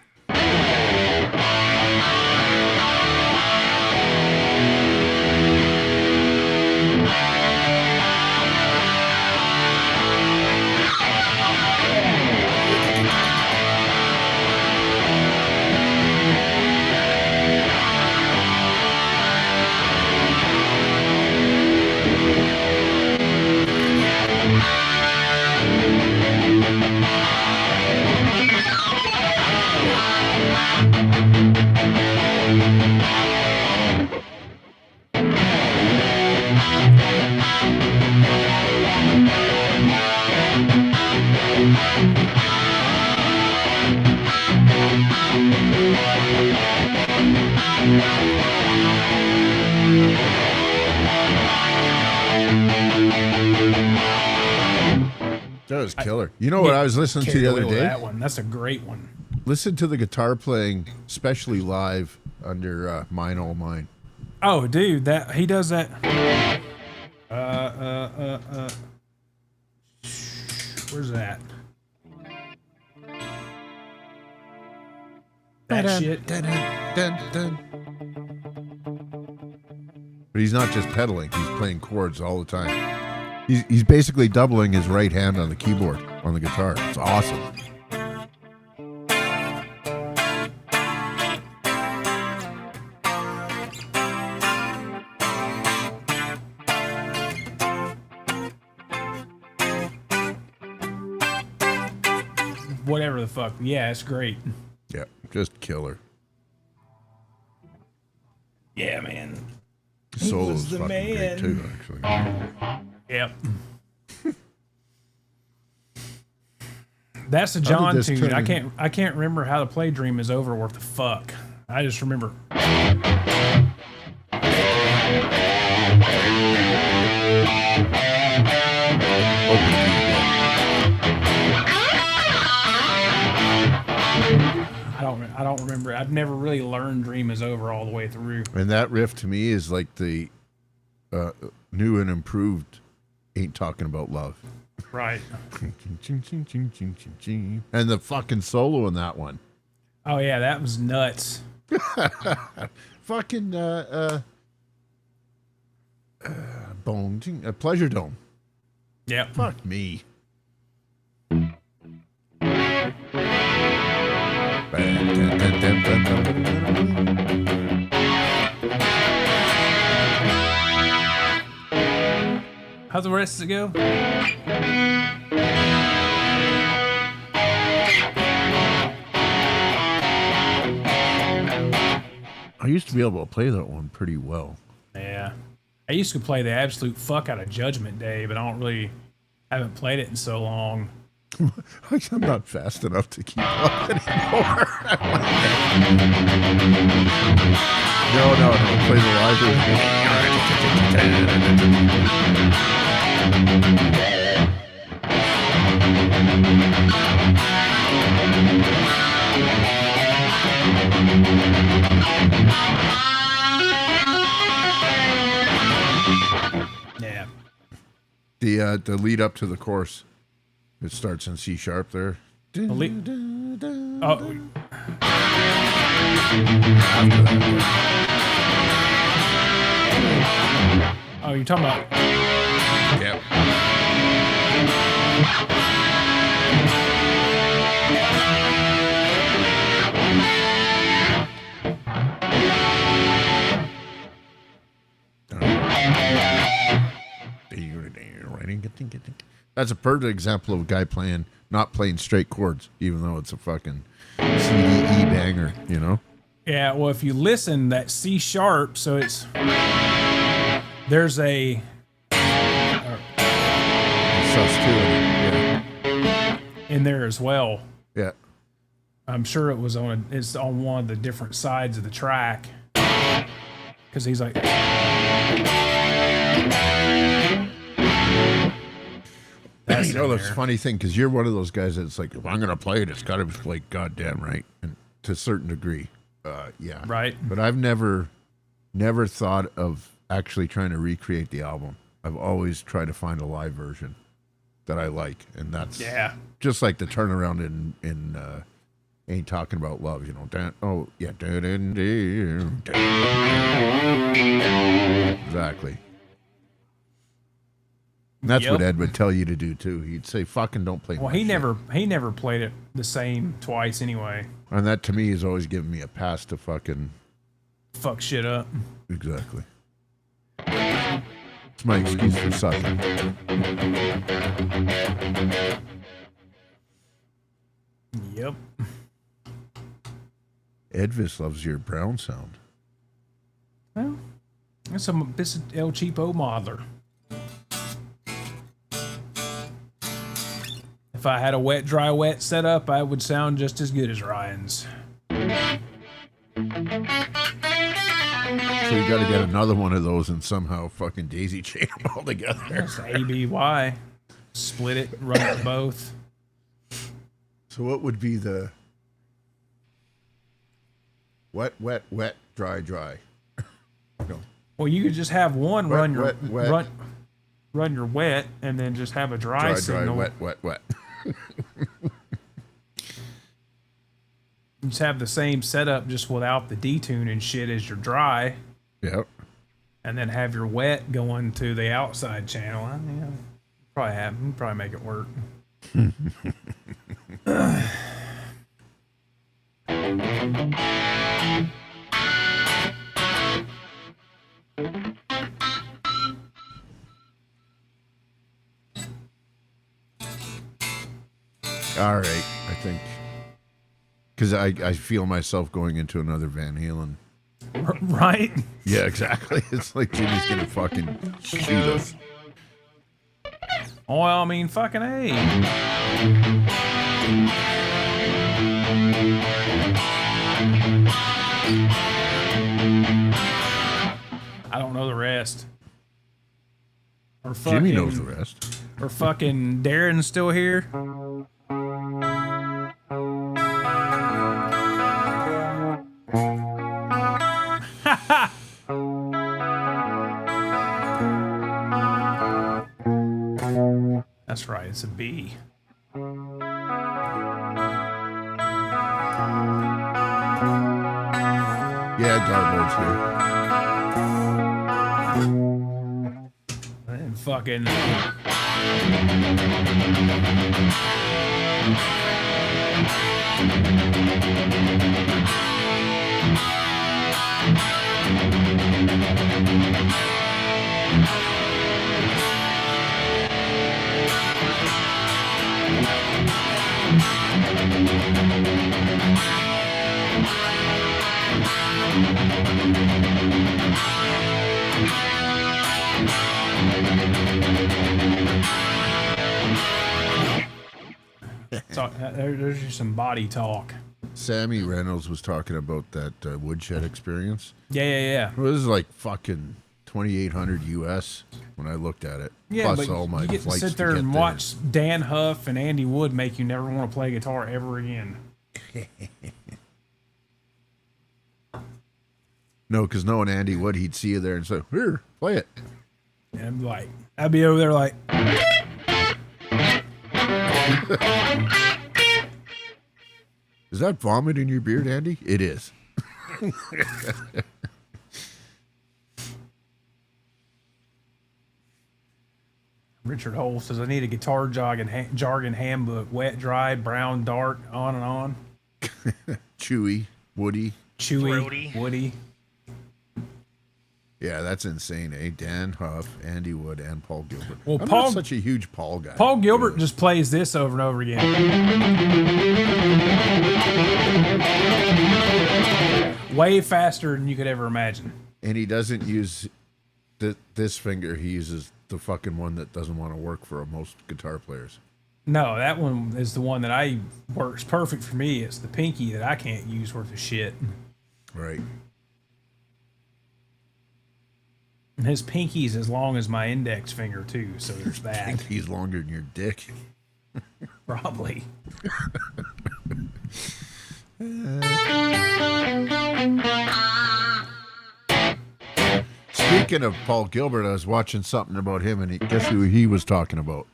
That was killer. You know what I was listening to the other day? That one. That's a great one. Listen to the guitar playing, especially live under Mine All Mine. Oh, dude, that he does that. Where's that? That shit. Dun, dun, dun. But he's not just pedaling; he's playing chords all the time. He's basically doubling his right hand on the keyboard on the guitar. It's awesome. Whatever the fuck. Yeah, it's great. Yeah, just killer. Yeah, man. Solo's the fucking man. great too, actually. Yep. That's the John this tune. turn? I can't remember how to play Dream Is Over worth the fuck. I just remember. I don't remember. I've never really learned Dream Is Over all the way through. And that riff to me is like the new and improved Ain't Talking About Love. Right. And the fucking solo in that one. Oh yeah, that was nuts. Fucking Pleasure Dome. Yep. Fuck me. How's the rest of it go? I used to be able to play that one pretty well. Yeah. I used to play the absolute fuck out of Judgment Day, but haven't played it in so long. I'm not fast enough to keep up anymore. No. Play the live Yeah. The lead up to the chorus. It starts in C sharp there. Oh, you're talking about. Yep. That's a perfect example of a guy not playing straight chords, even though it's a fucking CDE banger, you know? Yeah, well, if you listen, that C sharp, so it's there's a in there as well. Yeah. I'm sure it's on one of the different sides of the track, because he's like, that's you know, that's a funny thing, because you're one of those guys that's like, if I'm gonna play it, it's got to be like goddamn right, and to a certain degree, yeah, right. But I've never thought of actually trying to recreate the album. I've always tried to find a live version that I like, and that's just like the turnaround in Ain't Talking About Love, you know. Exactly. And that's what Ed would tell you to do too. He'd say, "Fucking don't play." Well, he never played it the same twice anyway. And that to me has always given me a pass to fucking fuck shit up. Exactly. It's my excuse for sucking. Yep. Edvis loves your brown sound. Well, this is El Cheapo modeler. If I had a wet, dry, wet setup, I would sound just as good as Ryan's. So you got to get another one of those and somehow fucking daisy chain them all together. That's ABY. Split it, run it both. So what would be the wet, wet, wet, dry, dry? No. Well, you could just have one Wet, run your wet, wet. run your wet, and then just have a dry signal. Dry, wet, wet, wet. You just have the same setup, just without the detune and shit as your dry. Yep. And then have your wet going to the outside channel. I mean, you probably make it work. All right, I think, because I feel myself going into another Van Halen. Right? Yeah, exactly. It's like Jimmy's gonna fucking shoot us. Well, I mean, fucking A. I don't know the rest. Or fucking, Jimmy knows the rest. Or fucking Darren's still here. That's right, it's a B. Yeah, Garbo's here. And fucking. There's just some body talk. Sammy Reynolds was talking about that woodshed experience. Yeah. It was like fucking 2,800 US when I looked at it. Yeah, plus but all my you get to flights sit there to and get watch Dan Huff and Andy Wood make you never want to play guitar ever again. No, because knowing Andy Wood, he'd see you there and say, "Here, play it." And I'd be over there like. Is that vomit in your beard, Andy? It is. Richard Hole says, I need a guitar jargon handbook. Wet, dry, brown, dark, on and on. Chewy, woody. Chewy, Throaty. woody. Yeah, that's insane, eh? Dan Huff, Andy Wood, and Paul Gilbert. Well, I'm Paul- not such a huge Paul guy. Paul Gilbert really. just plays this over and over again. Way faster than you could ever imagine. And he doesn't use this finger. He uses the fucking one that doesn't want to work for most guitar players. No, that one is the one that works perfect for me. It's the pinky that I can't use worth a shit. Right. And his pinky's as long as my index finger too, so there's I that. think he's longer than your dick. Probably. Speaking of Paul Gilbert, I was watching something about him, and guess who he was talking about?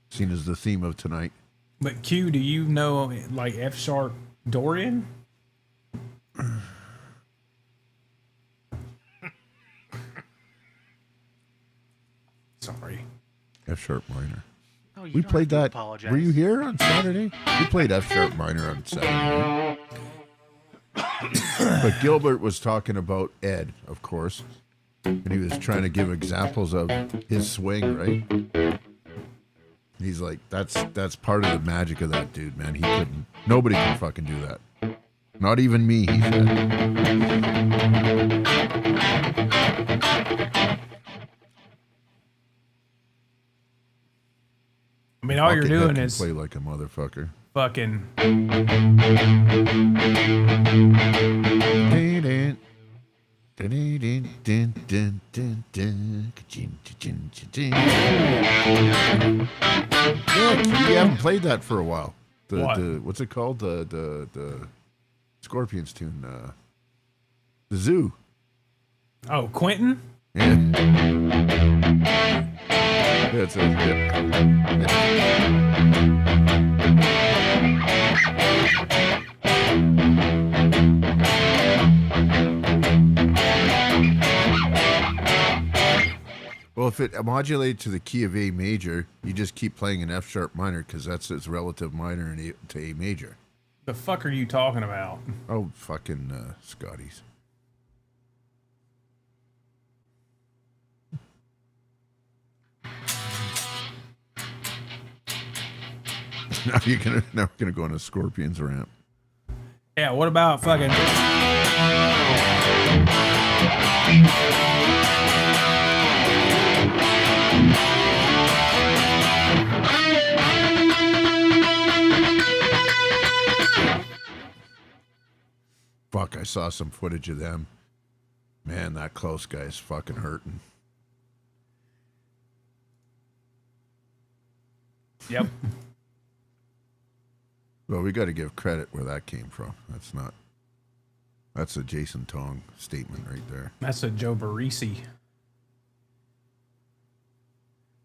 Seen as the theme of tonight. But Q, do you know like F sharp Dorian? Sorry. F sharp minor. Oh, you We don't played have to that. apologize. Were you here on Saturday? We played F sharp minor on Saturday. But Gilbert was talking about Ed, of course, and he was trying to give examples of his swing, right? He's like, that's part of the magic of that dude, man. Nobody can fucking do that. Not even me, he said. I mean, all you're Buckethead doing can is play like a motherfucker. fucking. Yeah, you haven't played that for a while. What? What's it called? The Scorpions tune. The Zoo. Oh, Quentin? Yeah. That's it. Well, if it modulates to the key of A major, you just keep playing an F sharp minor because that's its relative minor to A major. The fuck are you talking about? Oh, fucking Scotty's. Now we're gonna go on a Scorpions ramp. Yeah, what about fucking. Fuck, I saw some footage of them. Man, that close guy's fucking hurting. Yep. Well, we got to give credit where that came from. That's a Jason Tong statement right there. That's a Joe Barisi.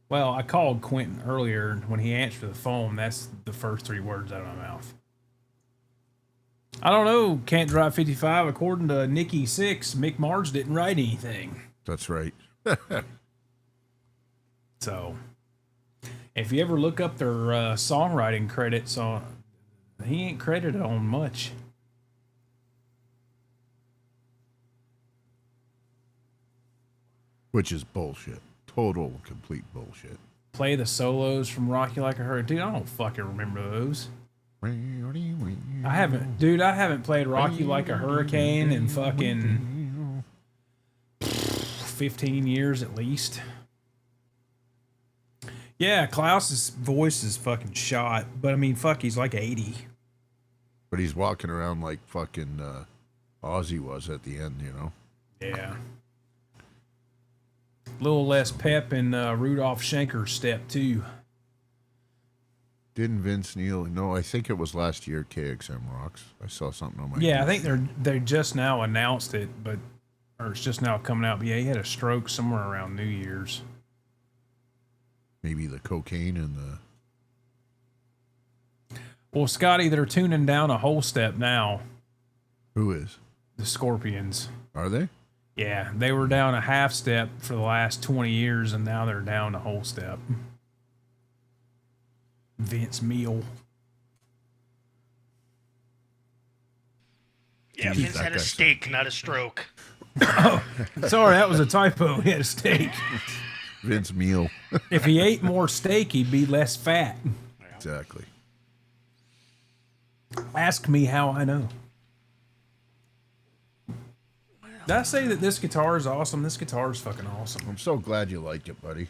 Well, I called Quentin earlier. When he answered the phone, that's the first three words out of my mouth. I don't know. Can't Drive 55. According to Nikki 6, Mick Mars didn't write anything. That's right. So, if you ever look up their songwriting credits, he ain't credited on much. Which is bullshit. Total, complete bullshit. Play the solos from Rock You Like a Hurricane. Dude, I don't fucking remember those. I haven't played Rock You Like a Hurricane in fucking 15 years at least. Yeah, Klaus's voice is fucking shot, but I mean, fuck, he's like 80. But he's walking around like fucking Ozzy was at the end, you know? Yeah. A little less pep in Rudolph Schenker's step, too. Didn't Vince Neil? No, I think it was last year, KXM Rocks. I saw something on my... Yeah, I think they just now announced it, or it's just now coming out. But yeah, he had a stroke somewhere around New Year's. Maybe the cocaine and the... Well, Scotty, they're tuning down a whole step now. Who is? The Scorpions. Are they? Yeah, they were down a half step for the last 20 years, and now they're down a whole step. Vince Neil. Yeah, Jeez, Vince that had a guy steak, not a stroke. Sorry, that was a typo. He had a steak. Vince meal. If he ate more steak, he'd be less fat. Exactly. Ask me how I know. Did I say that this guitar is awesome? This guitar is fucking awesome. I'm so glad you liked it, buddy.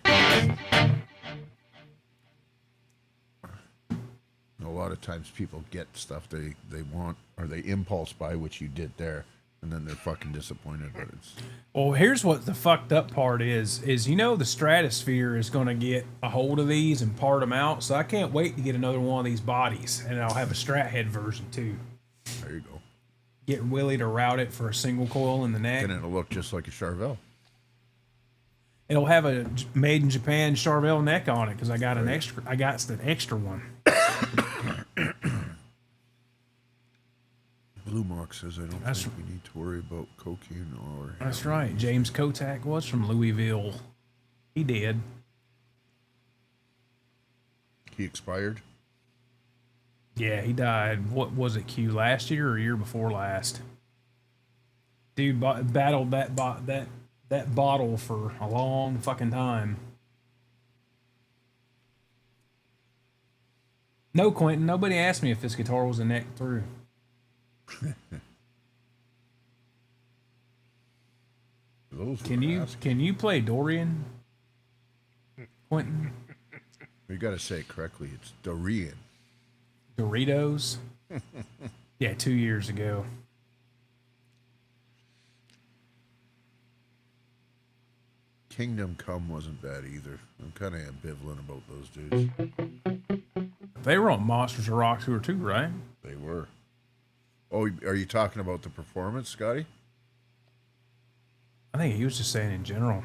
A lot of times people get stuff they want, or they impulse buy, which you did there, and then they're fucking disappointed. But it's Well, here's what the fucked up part is you know the Stratosphere is going to get a hold of these and part them out, so I can't wait to get another one of these bodies, and I'll have a Strat head version too. there you go. Get Willie to route it for a single coil in the neck. Then it'll look just like a Charvel. It'll have a made in Japan Charvel neck on it because I got an extra. I got an extra one. Blue Mock says, I don't That's- think we need to worry about cocaine or... That's right. James Kotak was from Louisville. He did. He expired? Yeah, he died. What was it, Q? Last year or year before last? Dude battled that bottle for a long fucking time. No, Quentin. Nobody asked me if this guitar was a neck through. Those Can you play Dorian, Quentin? You got to say it correctly. It's Dorian. Doritos? Yeah, 2 years ago. Kingdom Come wasn't bad either. I'm kind of ambivalent about those dudes. They were on Monsters of Rock Tour too, right? They were. Oh, are you talking about the performance, Scotty? I think he was just saying in general.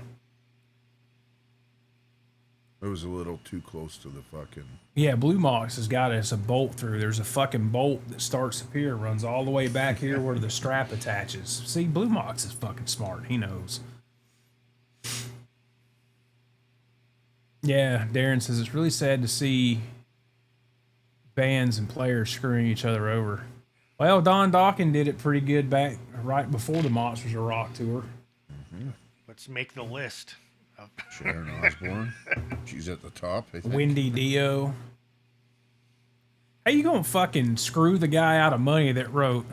It was a little too close to the fucking... Yeah, Blue Mox has got us a bolt through. There's a fucking bolt that starts up here, runs all the way back here where the strap attaches. See, Blue Mox is fucking smart. He knows. Yeah, Darren says it's really sad to see bands and players screwing each other over. Well, Don Dawkins did it pretty good back right before the Monsters of Rock tour. Let's make the list. Sharon Osbourne. She's at the top, I think. Wendy Dio. How you gonna fucking screw the guy out of money that wrote?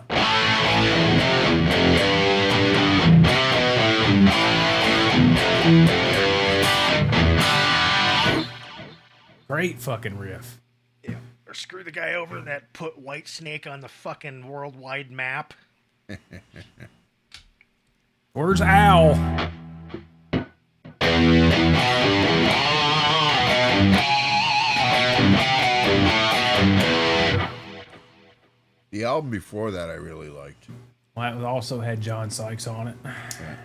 Great fucking riff. Yeah. Or screw the guy over that put White Snake on the fucking worldwide map. Where's Al? The album before that I really liked. Well, that also had John Sykes on it. Yeah.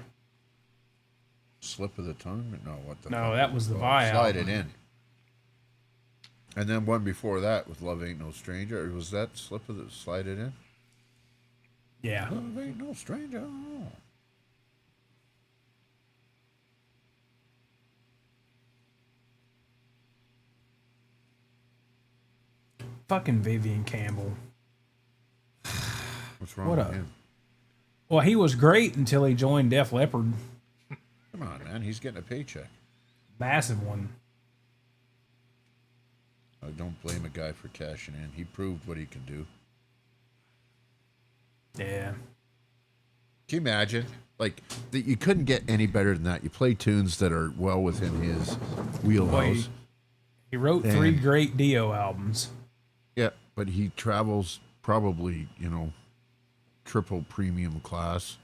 Slip of the Tongue? No, what the No, fuck? that was the Vi Slide album. It In. And then one before that with Love Ain't No Stranger. Or was that Slip of the Slide It In? Yeah. Love Ain't No Stranger. Fucking Vivian Campbell. What's wrong What with a- him? Well, he was great until he joined Def Leppard. Come on, man. He's getting a paycheck. Massive one. I don't blame a guy for cashing in. He proved what he can do. Yeah. Can you imagine? Like, you couldn't get any better than that. You play tunes that are well within his wheelhouse. He wrote 3 And- great Dio albums. Yeah, but he travels probably, triple premium class.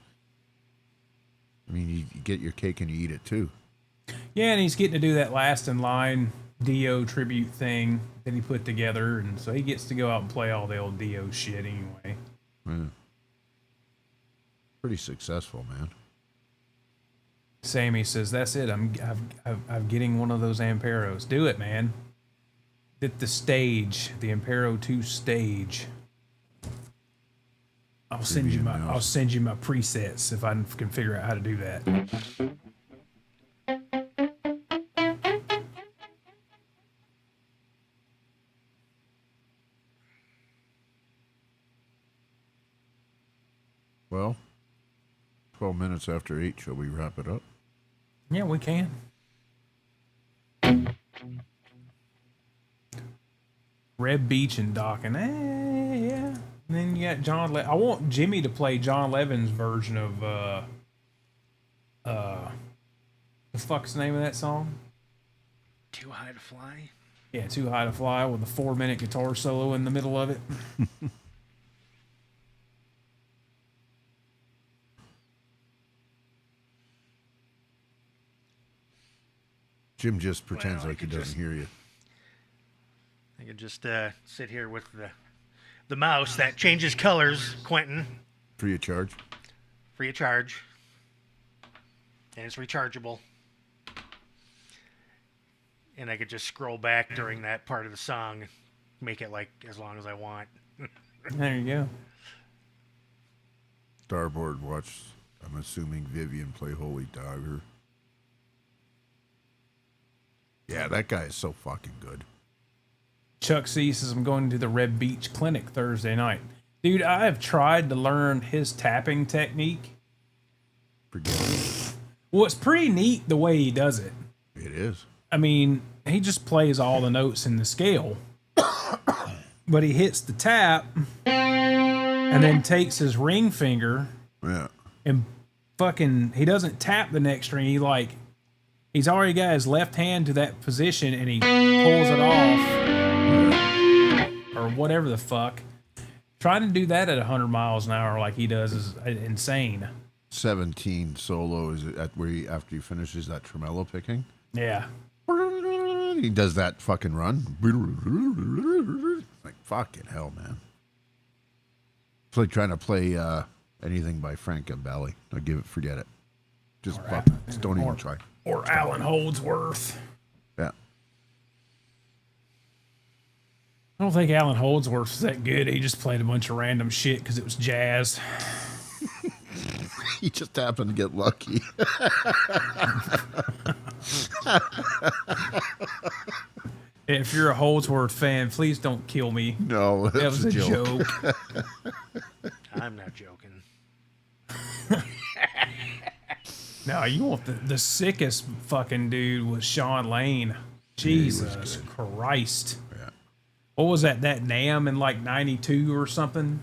I mean, you get your cake and you eat it too. Yeah, and he's getting to do that Last in Line Dio tribute thing that he put together, and so he gets to go out and play all the old Dio shit anyway. Yeah. Pretty successful, man. Sammy says, "That's it. I'm getting one of those Amperos. Do it, man. Get the stage, the Ampero 2 stage. I'll send you my presets if I can figure out how to do that." Well, 12 minutes after 8. Shall we wrap it up? Yeah, we can. Red Beach and Docking. Yeah. And then you got John I want Jimmy to play John Levin's version of the fuck's the name of that song? Too High to Fly. Yeah, Too High to Fly with a 4-minute guitar solo in the middle of it. Jim just pretends Well, like he doesn't hear you. I could just sit here with the mouse that changes colors, Quentin, Free of charge. free of charge, and it's rechargeable. And I could just scroll back during that part of the song, make it like as long as I want. There you go. Starboard watch, I'm assuming Vivian play Holy Dogger. Yeah, that guy is so fucking good. Chuck C says, I'm going to the Red Beach Clinic Thursday night. Dude, I have tried to learn his tapping technique. Forget it. Well, it's pretty neat the way he does it. It is. I mean, he just plays all the notes in the scale. But he hits the tap and then takes his ring finger Yeah. and fucking, he doesn't tap the next string. He's already got his left hand to that position and he pulls it off or whatever the fuck. Trying to do that at 100 miles an hour like he does is insane. 17 solo is at where he, after he finishes that tremolo picking, Yeah. he does that fucking run. Like fucking hell, man. It's like trying to play anything by Frank Gambale. Forget it. Just don't even try. Or Alan Holdsworth. Yeah. I don't think Alan Holdsworth was that good. He just played a bunch of random shit because it was jazz. He just happened to get lucky. If you're a Holdsworth fan, please don't kill me. No, That was a joke. I'm not joking. No, you want the sickest fucking dude was Sean Lane. Jesus Christ. Yeah. What was that NAMM in like 92 or something?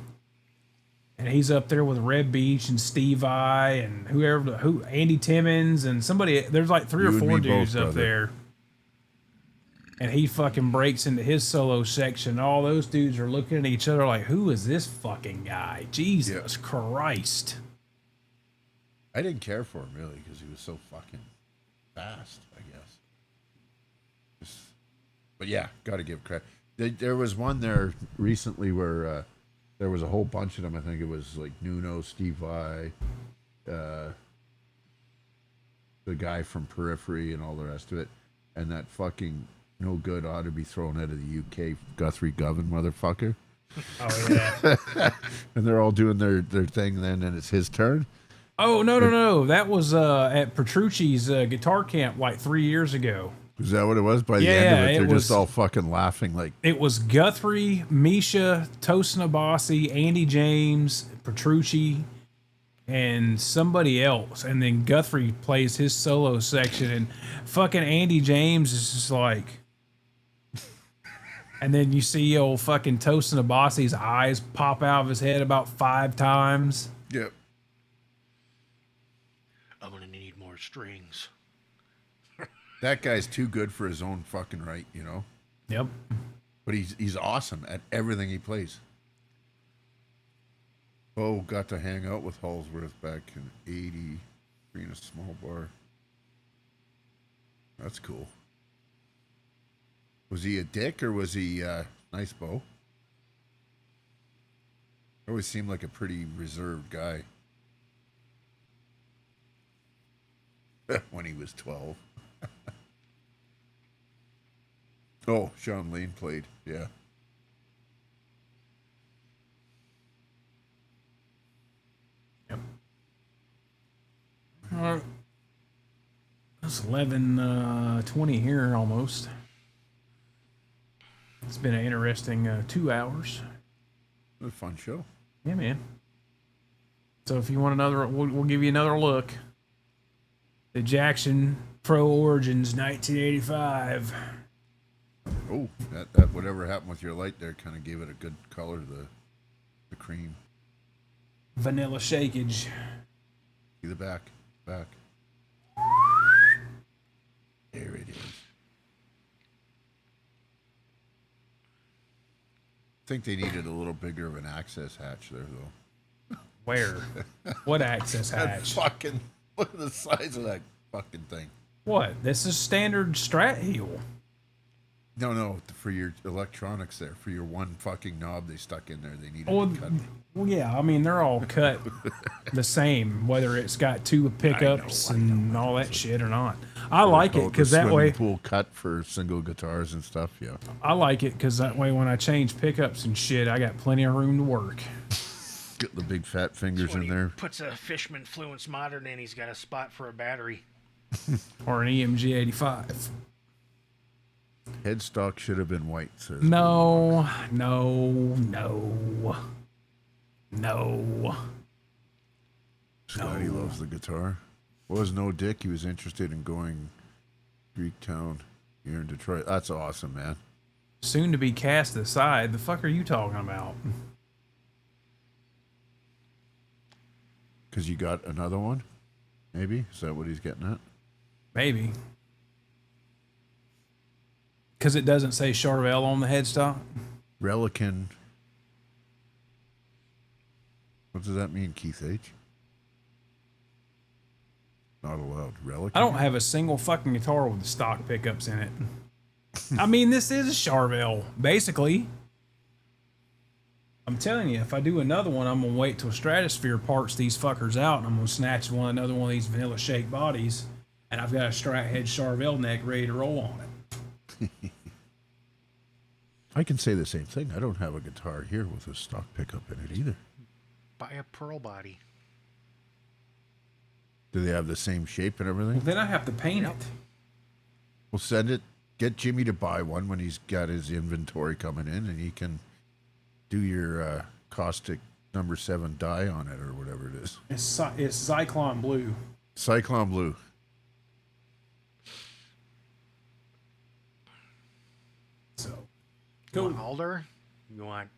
And he's up there with Red Beach and Steve Vai and Andy Timmons and somebody. There's like 3 or You and 4 me both, dudes up brother. there. And he fucking breaks into his solo section. All those dudes are looking at each other like, who is this fucking guy? Jesus Christ. I didn't care for him really because he was so fucking fast, I guess. But yeah, got to give credit. There was one there recently where there was a whole bunch of them. I think it was like Nuno, Steve Vai, the guy from Periphery and all the rest of it. And that fucking no good ought to be thrown out of the UK Guthrie Govan motherfucker. Oh, yeah. And they're all doing their thing then, and it's his turn. Oh, no. That was at Petrucci's guitar camp like 3 years ago. Is that what it was? By the end Yeah, of it, it they're was- just all fucking laughing like, It was Guthrie, Misha, Tosinabasi, Andy James, Petrucci, and somebody else. And then Guthrie plays his solo section, and fucking Andy James is just like... And then you see old fucking Tosinabasi's eyes pop out of his head about 5 times. yep. I'm gonna need more strings. That guy's too good for his own fucking right, you know? Yep. But he's awesome at everything he plays. Oh, got to hang out with Holsworth back in 80, in a small bar. That's cool. Was he a dick or was he nice Bo? Always seemed like a pretty reserved guy. When he was 12. Oh, Sean Lane played, yeah. Yep. It's 11:20 here almost. It's been an interesting 2 hours. It was a fun show. Yeah, man. So if you want another, we'll give you another look. The Jackson Pro Origins 1985. Oh, that whatever happened with your light there kind of gave it a good color, the cream. Vanilla shakeage. See the back. There it is. I think they needed a little bigger of an access hatch there, though. Where? What access That hatch? fucking, look at the size of that fucking thing. What? This is standard Strat heel. No, for your electronics there, for your one fucking knob they stuck in there, they needed Well, to cut. well, yeah, I mean, they're all cut the same, whether it's got two pickups and all that shit or not. I like it because that way, Pool cut for single guitars and stuff, yeah. I like it because that way when I change pickups and shit, I got plenty of room to work. Get the big fat fingers When in he there. puts a Fishman Fluence Modern in, he's got a spot for a battery. Or an EMG 85. Headstock should have been white, says. No. Scotty loves the guitar. Was no dick. He was interested in going Greek Town here in Detroit. That's awesome, man. Soon to be cast aside. The fuck are you talking about? Because you got another one? Maybe? Is that what he's getting at? Maybe. Because it doesn't say Charvel on the headstock? Relican. What does that mean, Keith H? Not allowed. Relican? I don't have a single fucking guitar with the stock pickups in it. I mean, this is a Charvel, basically. I'm telling you, if I do another one, I'm going to wait till Stratosphere parts these fuckers out, and I'm going to snatch another one of these vanilla shake bodies, and I've got a Strat head Charvel neck ready to roll on it. I can say the same thing. I don't have a guitar here with a stock pickup in it either. Buy a pearl body. Do they have the same shape and everything? Then I have to paint it. We'll send it. Get Jimmy to buy one when he's got his inventory coming in, and he can do your caustic number 7 dye on it or whatever it is. It's Zyklon Blue. Cyclone Blue. So, You cool. want Alder? You want...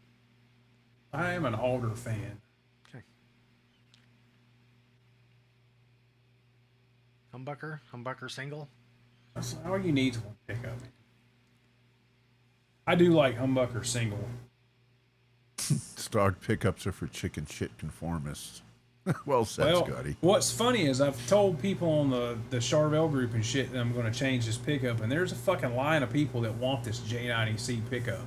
I am an Alder fan. Okay. Humbucker single? That's all you need is one pickup. I do like humbucker single. Stock pickups are for chicken shit conformists. Well said, Well, Scotty. what's funny is I've told people on the Charvel group and shit that I'm going to change this pickup, and there's a fucking line of people that want this J90C pickup.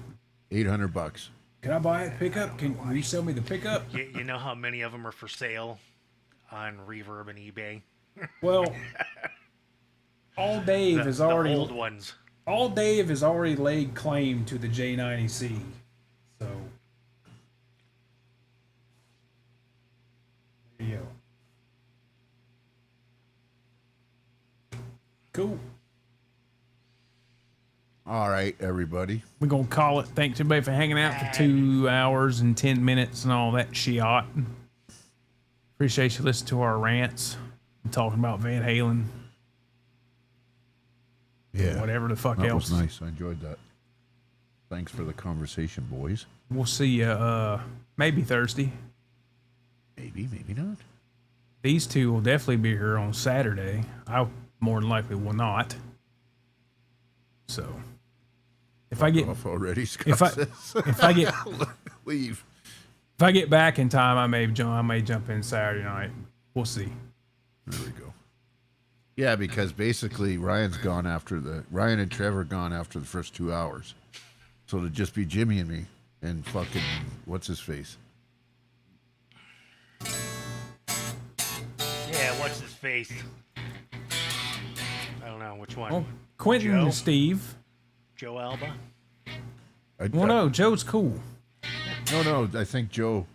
$800. Can I buy a pickup? Can you sell me the pickup? You know how many of them are for sale on Reverb and eBay? Well, all Dave has The already old ones. all Dave has already laid claim to the J90C. So there you go. Cool. All right, everybody. We're gonna call it. Thanks everybody for hanging out for 2 hours and 10 minutes and all that shit. Appreciate you listening to our rants and talking about Van Halen. Yeah. Whatever the fuck That else. was nice. I enjoyed that. Thanks for the conversation, boys. We'll see you maybe Thursday. Maybe, maybe not. These two will definitely be here on Saturday. I more than likely will not. So if I get Off already, Scott if I says. if I get Leave. if I get back in time, I may jump in Saturday night. We'll see. There we go. Yeah, because basically Ryan and Trevor gone after the first 2 hours. So it'd just be Jimmy and me and fucking what's his face? Yeah, what's his face? I don't know which one. Well, Quentin Joe? and Steve. Joe Alba? Well, no, Joe's cool. No, I think Joe